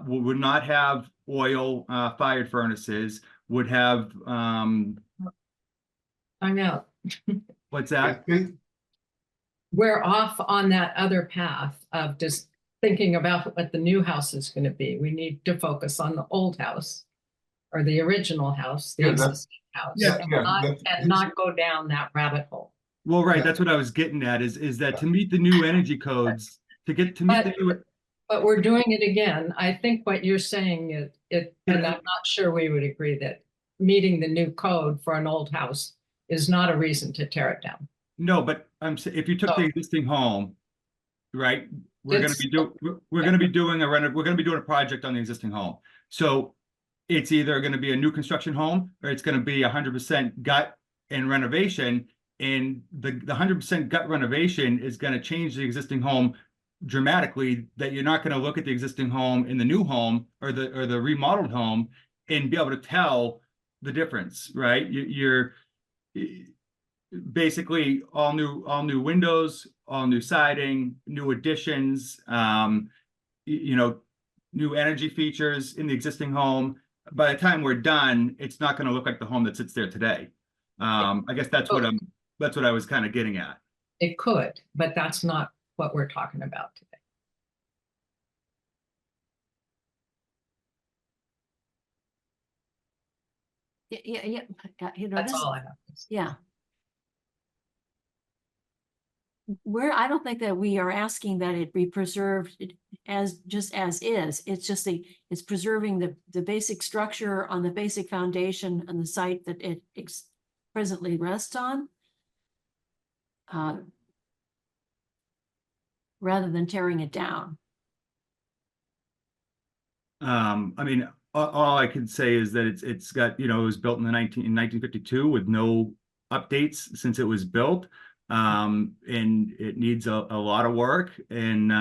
would not have oil fired furnaces, would have I'm out. What's that? We're off on that other path of just thinking about what the new house is going to be. We need to focus on the old house or the original house, the existing house, and not go down that rabbit hole. Well, right. That's what I was getting at is that to meet the new energy codes, But we're doing it again. I think what you're saying and I'm not sure we would agree that meeting the new code for an old house is not a reason to tear it down. No, but if you took the existing home, right, we're going to be doing a project on the existing home. So it's either going to be a new construction home or it's going to be 100% gut and renovation. And the 100% gut renovation is going to change the existing home dramatically, that you're not going to look at the existing home in the new home or the remodeled home and be able to tell the difference, right? You're basically all new windows, all new siding, new additions, new energy features in the existing home. By the time we're done, it's not going to look like the home that sits there today. I guess that's what I was kind of getting at. It could, but that's not what we're talking about today. Yeah. That's all I have. Yeah. I don't think that we are asking that it be preserved as is. It's just it's preserving the basic structure on the basic foundation and the site that it presently rests on. Rather than tearing it down. I mean, all I can say is that it's got, it was built in 1952 with no updates since it was built. And it needs a lot of work. And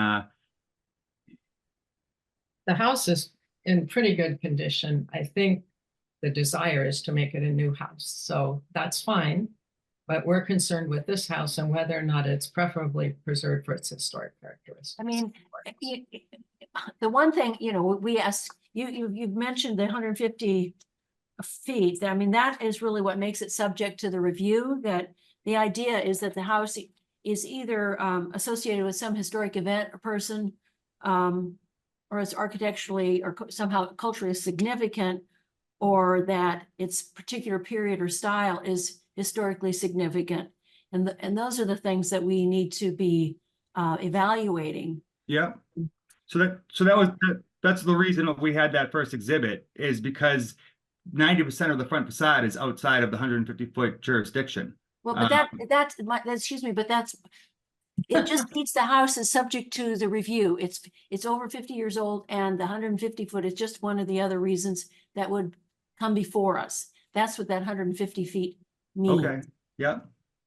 the house is in pretty good condition. I think the desire is to make it a new house. So that's fine. But we're concerned with this house and whether or not it's preferably preserved for its historic characteristics. I mean, the one thing, we ask, you've mentioned the 150 feet. I mean, that is really what makes it subject to the review, that the idea is that the house is either associated with some historic event or person, or it's architecturally or somehow culturally significant, or that its particular period or style is historically significant. And those are the things that we need to be evaluating. Yeah. So that's the reason we had that first exhibit, is because 90% of the front facade is outside of the 150-foot jurisdiction. Well, but excuse me, but it just means the house is subject to the review. It's over 50 years old, and the 150 foot is just one of the other reasons that would come before us. That's what that 150 feet means. Okay, yeah.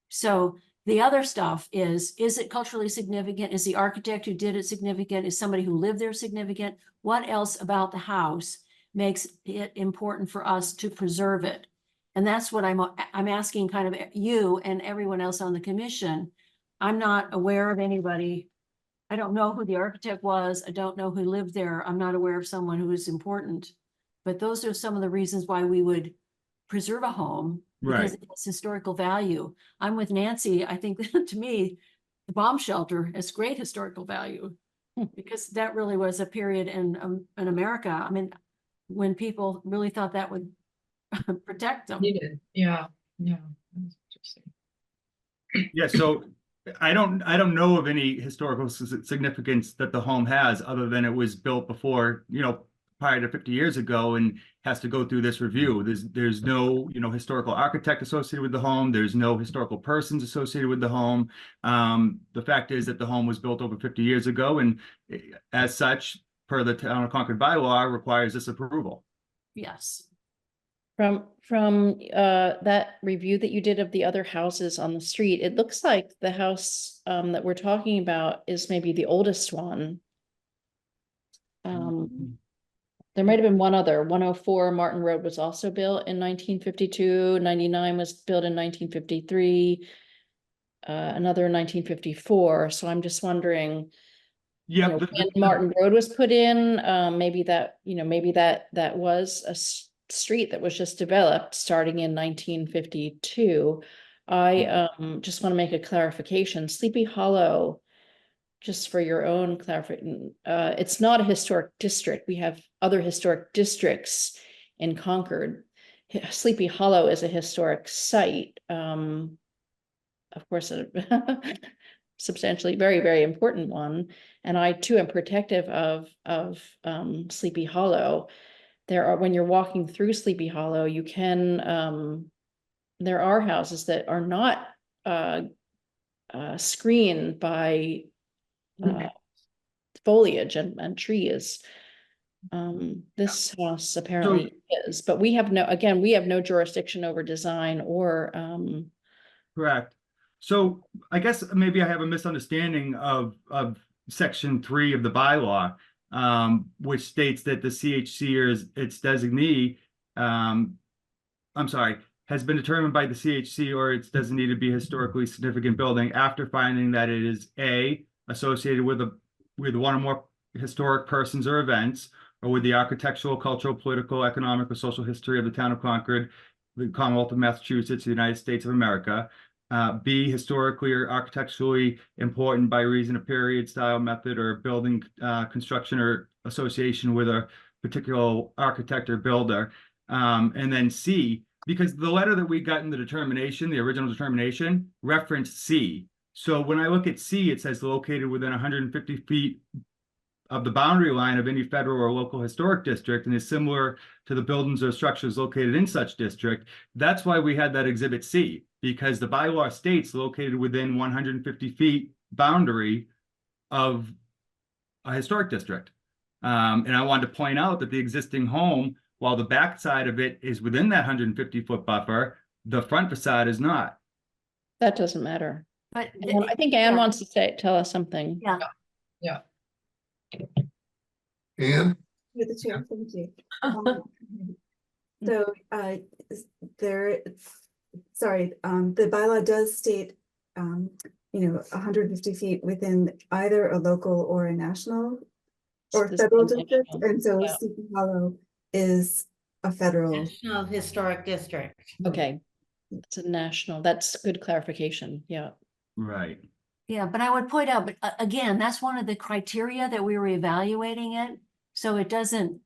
So the other stuff is it culturally significant? Is the architect who did it significant? Is somebody who lived there significant? What else about the house makes it important for us to preserve it? And that's what I'm asking kind of you and everyone else on the commission. I'm not aware of anybody. I don't know who the architect was. I don't know who lived there. I'm not aware of someone who is important. But those are some of the reasons why we would preserve a home, because Right. it has historical value. I'm with Nancy. I think to me, the bomb shelter has great historical value because that really was a period in America. I mean, when people really thought that would protect them. Needed. Yeah, yeah. That's interesting. Yeah, so I don't know of any historical significance that the home has, other than it was built before, prior to 50 years ago, and has to go through this review. There's no, historical architect associated with the home. There's no historical persons associated with the home. The fact is that the home was built over 50 years ago, and as such, per the Town of Concord bylaw, requires this approval. Yes. From that review that you did of the other houses on the street, it looks like the house that we're talking about is maybe the oldest one. There might have been one other. 104 Martin Road was also built in 1952. 99 was built in 1953. Another in 1954. So I'm just wondering, Yeah, when Martin Road was put in, maybe that was a street that was just developed starting in 1952. I just want to make a clarification. Sleepy Hollow, just for your own clarification, it's not a historic district. We have other historic districts in Concord. Sleepy Hollow is a historic site. Of course, a substantially very, very important one. And I too am protective of Sleepy Hollow. When you're walking through Sleepy Hollow, you can, there are houses that are not screened by foliage and trees. This house apparently is, but we have no jurisdiction over design or correct. So I guess maybe I have a misunderstanding of section 3 of the bylaw, which states that the CHC or its designee, has been determined by the CHC or its designee to be a historically significant building after finding that it is associated with one or more historic persons or events, or with the architectural, cultural, political, economic, or social history of the town of Concord, the Commonwealth of Massachusetts, the United States of America. B, historically or architecturally important by reason of period, style, method, or building construction or association with a particular architect or builder. And then C, because the letter that we got in the determination, the original determination, referenced C. So when I look at C, it says located within 150 feet of the boundary line of any federal or local historic district and is similar to the buildings or structures located in such district. That's why we had that exhibit C, because the bylaw states located within 150 feet boundary of a historic district. And I wanted to point out that the existing home, while the back side of it is within that 150-foot buffer, the front facade is not. that doesn't matter. But I think Anne wants to tell us something. Yeah. Yeah. Anne? You're the chair, thank you. So, the bylaw does state, 150 feet within either a local or a national or The federal same district, national, and so yeah. Sleepy Hollow is a federal. National Historic District. Okay, it's a national. That's good clarification. Yeah. Right. Yeah, but I would point out, but again, that's one of the criteria that we were evaluating it. So it doesn't,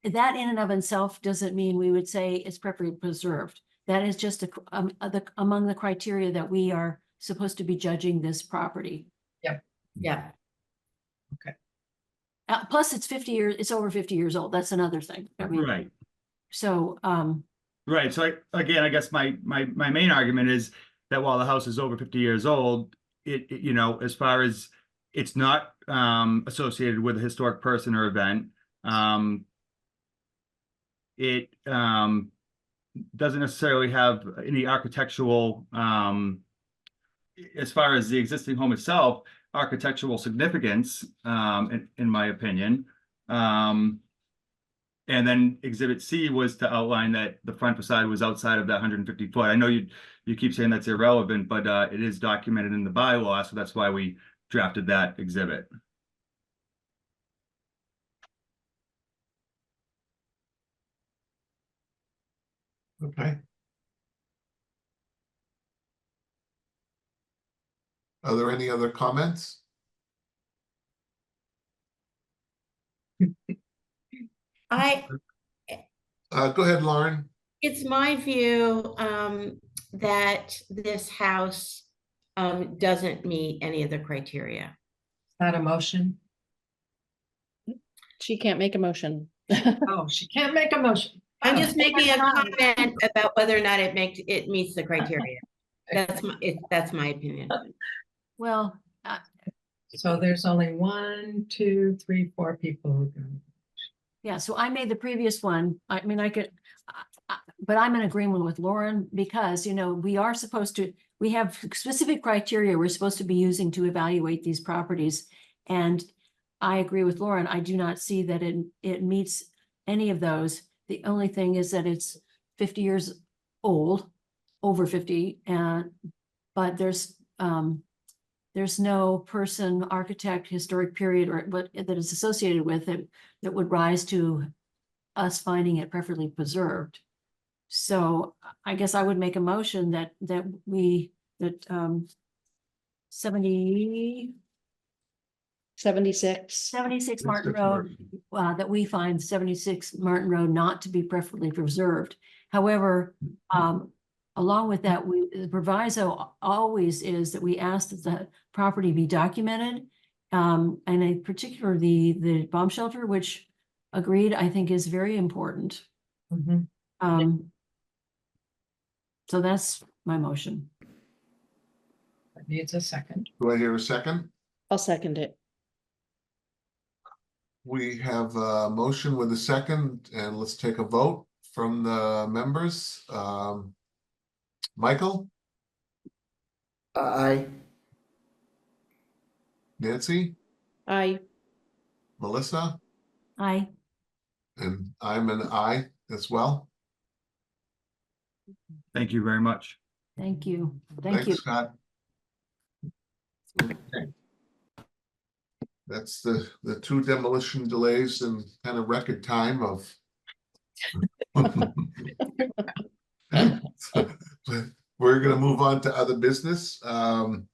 that in and of itself doesn't mean we would say it's preferably preserved. That is just among the criteria that we are supposed to be judging this property. Yeah. Plus it's 50 years, it's over 50 years old. That's another thing. I mean, Right. so, Right. So I guess my main argument is that while the house is over 50 years old, you know, as far as it's not associated with a historic person or event, it doesn't necessarily have any architectural, as far as the existing home itself, architectural significance, in my opinion. And then Exhibit C was to outline that the front facade was outside of that 150 foot. I know you keep saying that's irrelevant, but it is documented in the bylaw, so that's why we drafted that exhibit. Okay. Are there any other comments? Go ahead, Lauren. It's my view that this house doesn't meet any of the criteria. Is that a motion? She can't make a motion. Oh, she can't make a motion. I'm just making a comment about whether or not it meets the criteria. That's my opinion. Well, So there's only 1, 2, 3, 4 people who can. yeah, so I made the previous one. I mean, I could, but I'm in agreement with Lauren because, you know, we have specific criteria we're supposed to be using to evaluate these properties. And I agree with Lauren. I do not see that it meets any of those. The only thing is that it's 50 years old, over 50, but there's no person, architect, historic period, or what that is associated with it that would rise to us finding it preferably preserved. So I guess I would make a motion that 76 Martin Road, that we find 76 Martin Road not to be preferably preserved. However, along with that, the proviso always is that we ask that the property be documented, and in particular the bomb shelter, which agreed, I think is very important. So that's my motion. That needs a second. Do I hear a second? I'll second it. We have a motion with a second, and let's take a vote from the members. Michael? Aye. Nancy? Aye. Melissa? Aye. And I'm an aye as well. Thank you very much. Thank you. Thank Thanks, you. Scott. Okay. That's the two demolition delays in kind of record time of. We're gonna move on to other business. The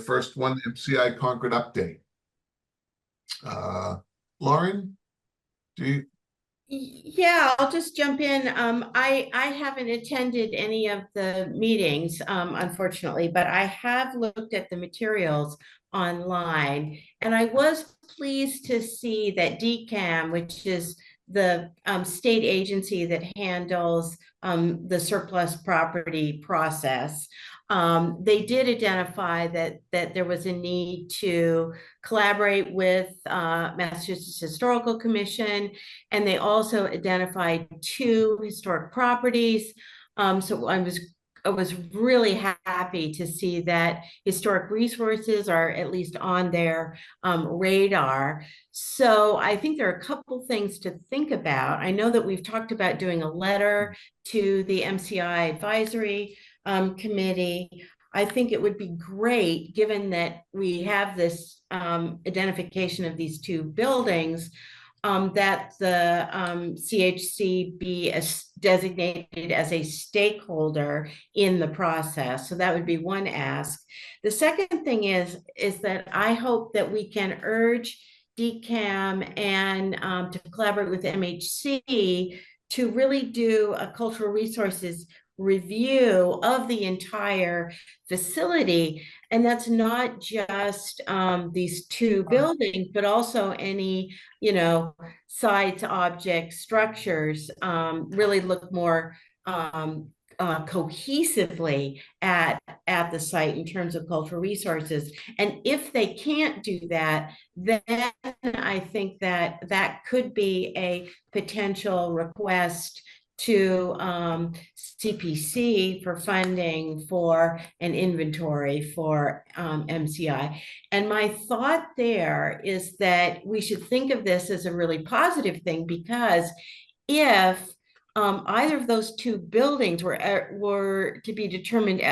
first one, MCI Concord update. Lauren, do you? Yeah, I'll just jump in. I haven't attended any of the meetings, unfortunately, but I have looked at the materials online, and I was pleased to see that DCAM, which is the state agency that handles the surplus property process, they did identify that there was a need to collaborate with Massachusetts Historical Commission, and they also identified 2 historic properties. So I was really happy to see that historic resources are at least on their radar. So I think there are a couple things to think about. I know that we've talked about doing a letter to the MCI advisory committee. I think it would be great, given that we have this identification of these 2 buildings, that the CHC be designated as a stakeholder in the process. So that would be one ask. The second thing is that I hope that we can urge DCAM and to collaborate with MHC to really do a cultural resources review of the entire facility. And that's not just these 2 buildings, but also any, site object structures, really look more cohesively at the site in terms of cultural resources. And if they can't do that, then I think that could be a potential request to CPC for funding for an inventory for MCI. And my thought there is that we should think of this as a really positive thing, because if either of those two buildings were to be determined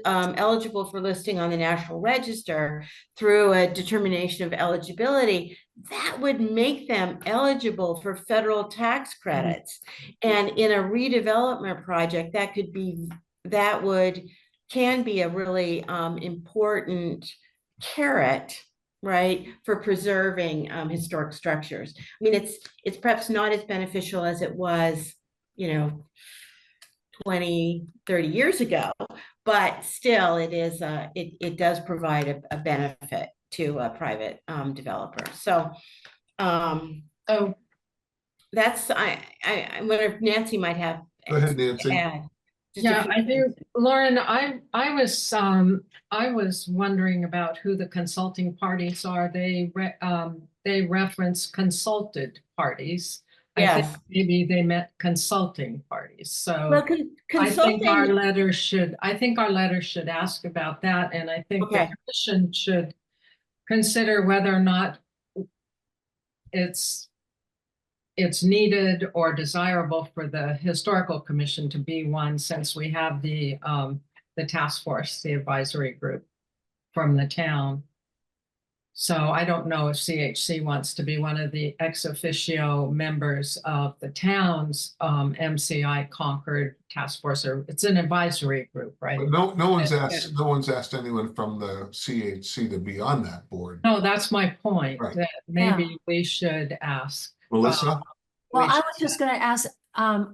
eligible for listing on the National Register through a determination of eligibility, that would make them eligible for federal tax credits. And in a redevelopment project, can be a really important carrot, right, for preserving historic structures. I mean, it's perhaps not as beneficial as it was, 20, 30 years ago, but still it does provide a benefit to a private developer. So that's, I wonder if Nancy might have. Go ahead, Nancy. Yeah, I do. Lauren, I was wondering about who the consulting parties are. They reference consulted parties. Yes. I think maybe they meant consulting parties. So Well, I think our letter should ask about that. And I think the commission should consider whether or not it's needed or desirable for the historical commission to be one, since we have the task force, the advisory group from the town. So I don't know if CHC wants to be one of the ex officio members of the town's MCI Concord task force, or it's an advisory group, right? But no one's asked anyone from the CHC to be on that board. No, that's my point, Right. that maybe we should ask. Melissa? Well, I was just going to ask, I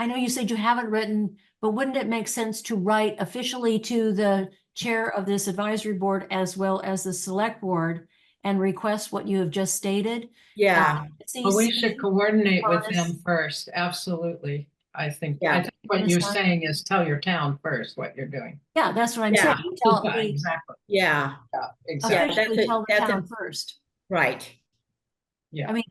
know you said you haven't written, but wouldn't it make sense to write officially to the chair of this advisory board as well as the select board and request what you have just stated? Yeah. Well, we should coordinate with them first. Absolutely. I think what you're saying is tell your town first what you're doing. Yeah, that's what I'm saying. Exactly. Yeah. Exactly. Officially tell the town first. Right. Yeah. I mean,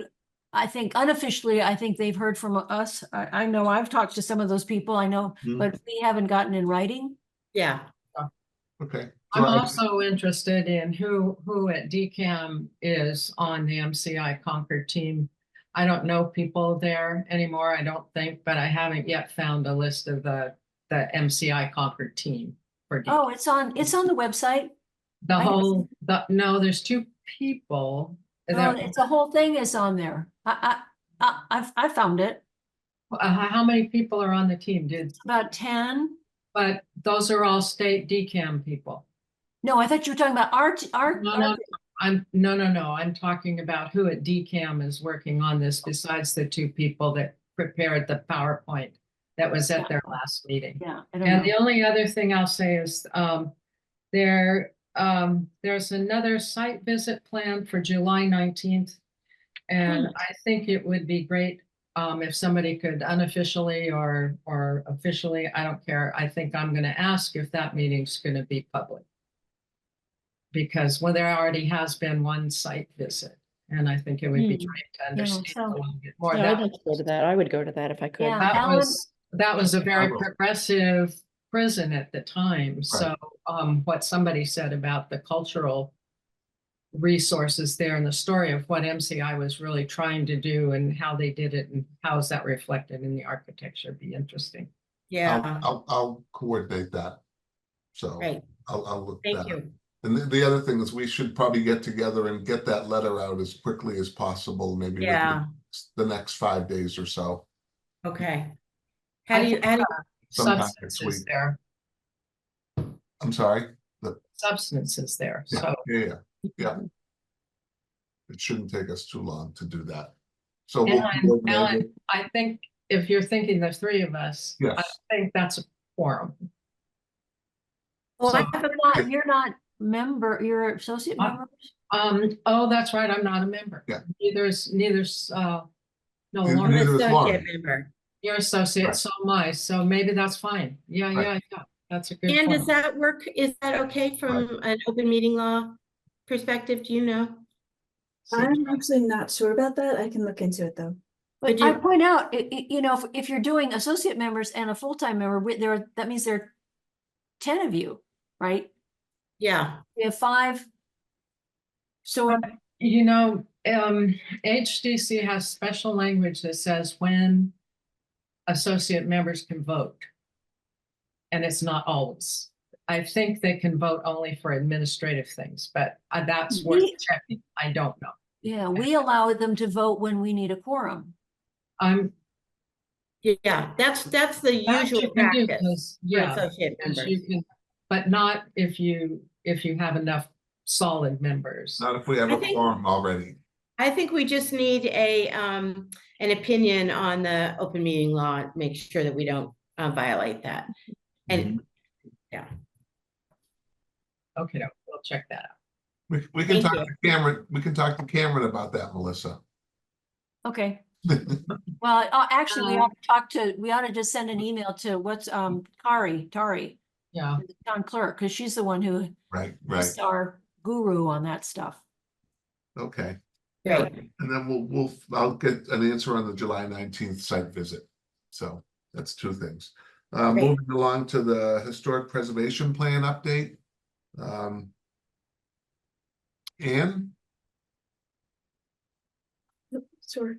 I think unofficially, I think they've heard from us. I know I've talked to some of those people, I know, but we haven't gotten in writing. Yeah. Okay. I'm also interested in who at DCAM is on the MCI Concord team. I don't know people there anymore, I don't think, but I haven't yet found a list of the MCI Concord team for DCAM. Oh, it's on the website. No, there's two people. It's the whole thing is on there. I found it. How many people are on the team? About 10. But those are all state DCAM people. No, I thought you were talking about No. I'm talking about who at DCAM is working on this besides the two people that prepared the PowerPoint that was at their last meeting. Yeah. And the only other thing I'll say is there's another site visit planned for July 19th. And I think it would be great if somebody could unofficially or officially, I don't care. I think I'm going to ask if that meeting's going to be public. Because there already has been one site visit, and I think it would be great to understand a little bit more. I'd like to go to that. I would go to that if I could. Yeah, that was a very progressive prison at the time. So what somebody said about the cultural resources there and the story of what MCI was really trying to do and how they did it and how is that reflected in the architecture be interesting. Yeah. I'll coordinate that. So Right. I'll look. Thank you. And the other thing is we should probably get together and get that letter out as quickly as possible, maybe within the next 5 days or so. Okay. Substances there. I'm sorry? Substances there. Yeah, So yeah. It shouldn't take us too long to do that. So Alan, I think if you're thinking the three of us, I think that's a quorum. Well, you're not member, you're associate member? Oh, that's right. I'm not a member. Yeah. Neither's Associate member. You're associate, so am I, so maybe that's fine. Yeah, Right. yeah, that's a good And point. does that work? Is that okay from an open meeting law perspective? Do you know? I'm actually not sure about that. I can look into it though. But I point out, you know, if you're doing associate members and a full-time member, that means there are 10 of you, right? Yeah. We have 5. So You know, HDC has special language that says when associate members can vote. And it's not always. I think they can vote only for administrative things, but that's worth checking. I don't know. yeah, we allow them to vote when we need a quorum. Yeah, that's the usual practice. Yeah, for associate members. you can, but not if you have enough solid members. Not if we have a quorum already. I think we just need an opinion on the open meeting law, make sure that we don't violate that. And yeah. Okay, we'll check that out. We can talk to Cameron. We can talk to Cameron about that, Melissa. Okay. Well, actually, we ought to just send an email to Tari. Yeah. The town clerk, because she's the one who is our guru on that stuff. Okay. Great. And then I'll get an answer on the July 19th site visit. So that's 2 things. Moving along to the historic preservation plan update. Anne? Sure.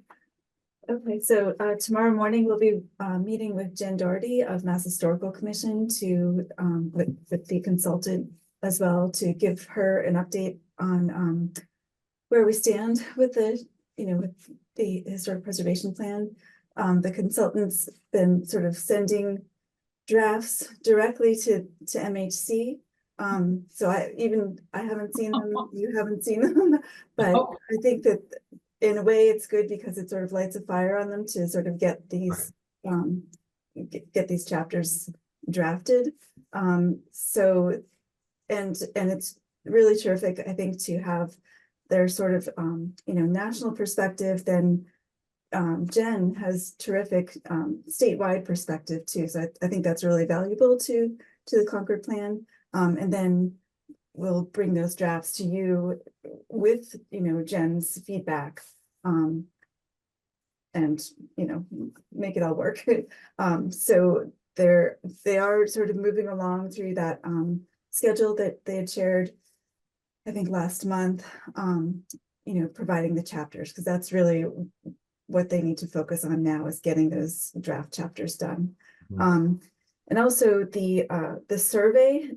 Okay, so tomorrow morning we'll be meeting with Jen Doherty of Mass Historical Commission to with the consultant as well, to give her an update on where we stand with the historic preservation plan. The consultant's been sort of sending drafts directly to MHC. So I haven't seen them, you haven't seen them, but I think that in a way it's good because it sort of lights a fire on them to sort of get these get these chapters drafted. So and it's really terrific, I think, to have their sort of national perspective. Then Jen has terrific statewide perspective too. So I think that's really valuable to the Concord plan. And then we'll bring those drafts to you with Jen's feedback, and make it all work. So they are sort of moving along through that schedule that they had shared, I think, last month, providing the chapters, because that's really what they need to focus on now, is getting those draft chapters done. And also the survey,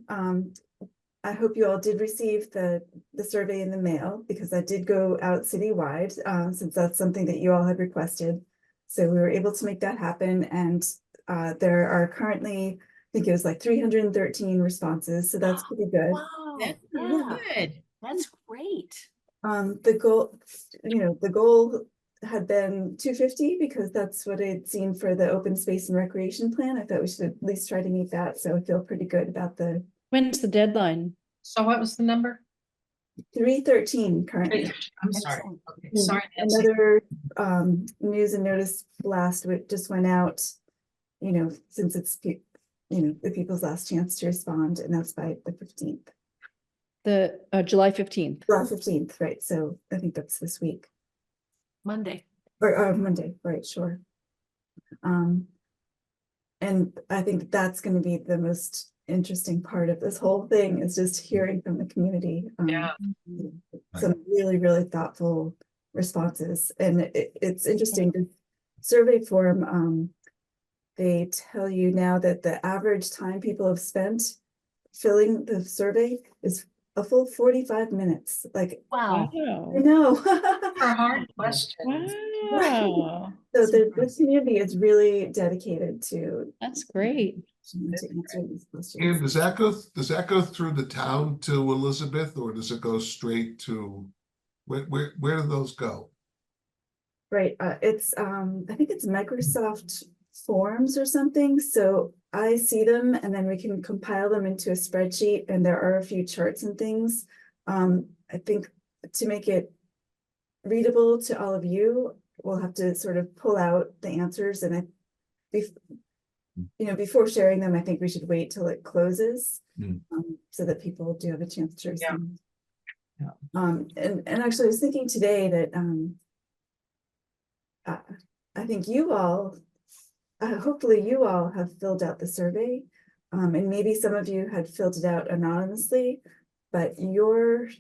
I hope you all did receive the survey in the mail, because that did go out citywide, since that's something that you all had requested. So we were able to make that happen. And there are currently, I think it was like 313 responses. So that's pretty good. Wow, That's good. That's great. The goal had been 250, because that's what I'd seen for the open space and recreation plan. I thought we should at least try to meet that. So I feel pretty good about the. When's the deadline? So what was the number? 313 currently. I'm sorry. Okay. Sorry, Nancy. Another news and notice blast just went out, since it's the people's last chance to respond, and that's by the 15th. The July 15th. July 15th, right? So I think that's this week. Monday. Or Monday, right? Sure. And I think that's going to be the most interesting part of this whole thing, is just hearing from the community. Some really, really thoughtful responses. And it's interesting, the survey form, they tell you now that the average time people have spent filling the survey is a full 45 minutes. Like, wow. I know. For a hard question. Wow. So the community is really dedicated to. That's great. To answer these questions. And does that go through the town to Elizabeth, or does it go straight to where do those go? Right. It's I think it's Microsoft Forms or something. So I see them, and then we can compile them into a spreadsheet, and there are a few charts and things. I think to make it readable to all of you, we'll have to sort of pull out the answers, and before sharing them, I think we should wait till it closes. Mm. So that people do have a chance to Yeah. respond. Yeah. And actually I was thinking today that, I think you all, hopefully you all have filled out the survey. And maybe some of you had filled it out anonymously, but your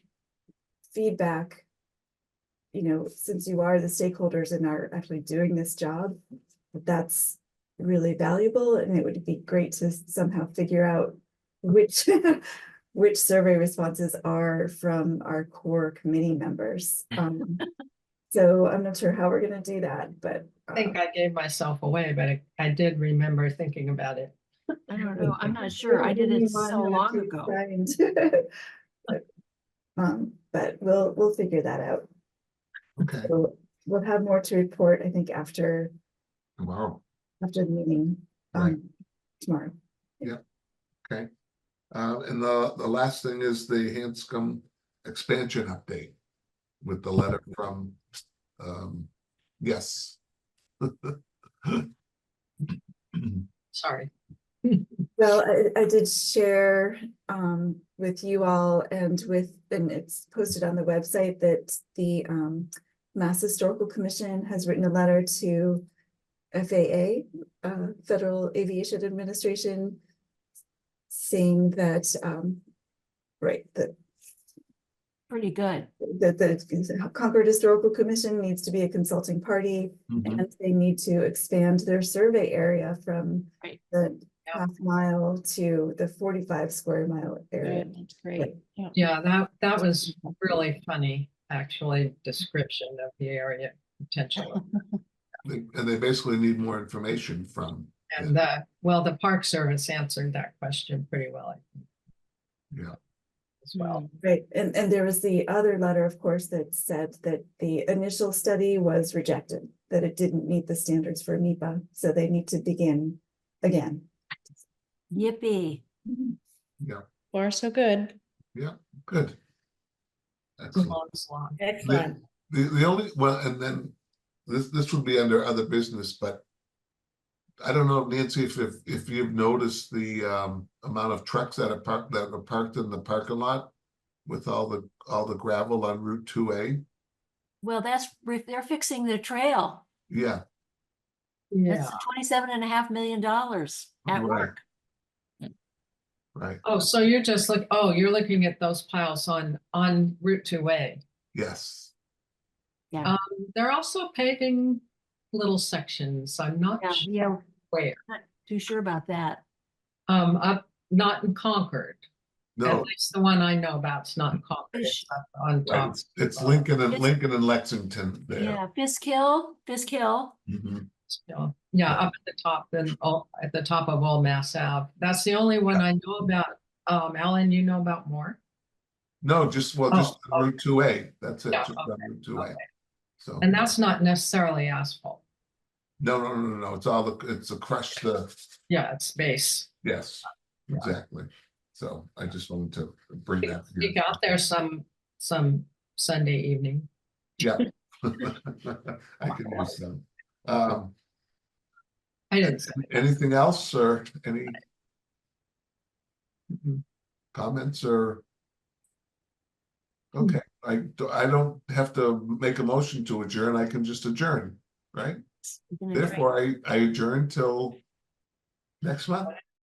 feedback, since you are the stakeholders and are actually doing this job, that's really valuable, and it would be great to somehow figure out which which survey responses are from our core committee members. So I'm not sure how we're gonna do that, but I think I gave myself away, but I did remember thinking about it. I don't know. I'm not sure. I did it so long ago. But we'll figure that out. Okay, So we'll have more to report, I think, after tomorrow, the meeting, Right. tomorrow. okay. And the last thing is the Hanscom expansion update with the letter from, yes. Sorry. Well, I did share with you all and it's posted on the website that the Mass Historical Commission has written a letter to FAA, Federal Aviation Administration, saying that, that Pretty good. the Concord Historical Commission needs to be a consulting party, Mhm. and they need to expand their survey area from Right. the half mile to the 45 square mile area. Good, that's great. Yeah. Yeah, that was really funny, actually, description of the area potentially. And they basically need more information from, And the Park Service answered that question pretty well, I think, yeah, as well. Right, and there was the other letter, of course, that said that the initial study was rejected, that it didn't meet the standards for NEPA, so they need to begin again. Yippee. yeah, Far so good. yeah, good. Excellent. Long slog. Excellent. The only, well, and then this would be under other business, but I don't know, Nancy, if you've noticed the amount of trucks that are parked in the parking lot with all the gravel on Route 2A. Well, they're fixing the trail. Yeah, That's $27.5 million at Right. work. right. Oh, so you're looking at those piles on Route 2A. Yes. Yeah. They're also paving little sections. I'm not sure Yeah, where. not too sure about that. Up, not in Concord. At No, least the one I know about is not in Concord. It's up on right, top. it's Lincoln and It's- Lexington there. Yeah, Fisk Hill. Mhm. Yeah, up at the top, then at the top of Old Mass Ave. That's the only one I know about. Alan, you know about more? No, just okay. Route 2A. That's it. Yeah, Just on okay, Route 2A. okay. So And that's not necessarily asphalt. no. It's all it's a crushed Yeah, it's base. yes, Yeah. exactly. So I just wanted to bring that. You got there some Sunday evening. Yeah. I can use them. I didn't say. Anything else or any Mhm. comments or? Okay, I don't have to make a motion to adjourn. I can just adjourn, right? Therefore, I adjourn till next month.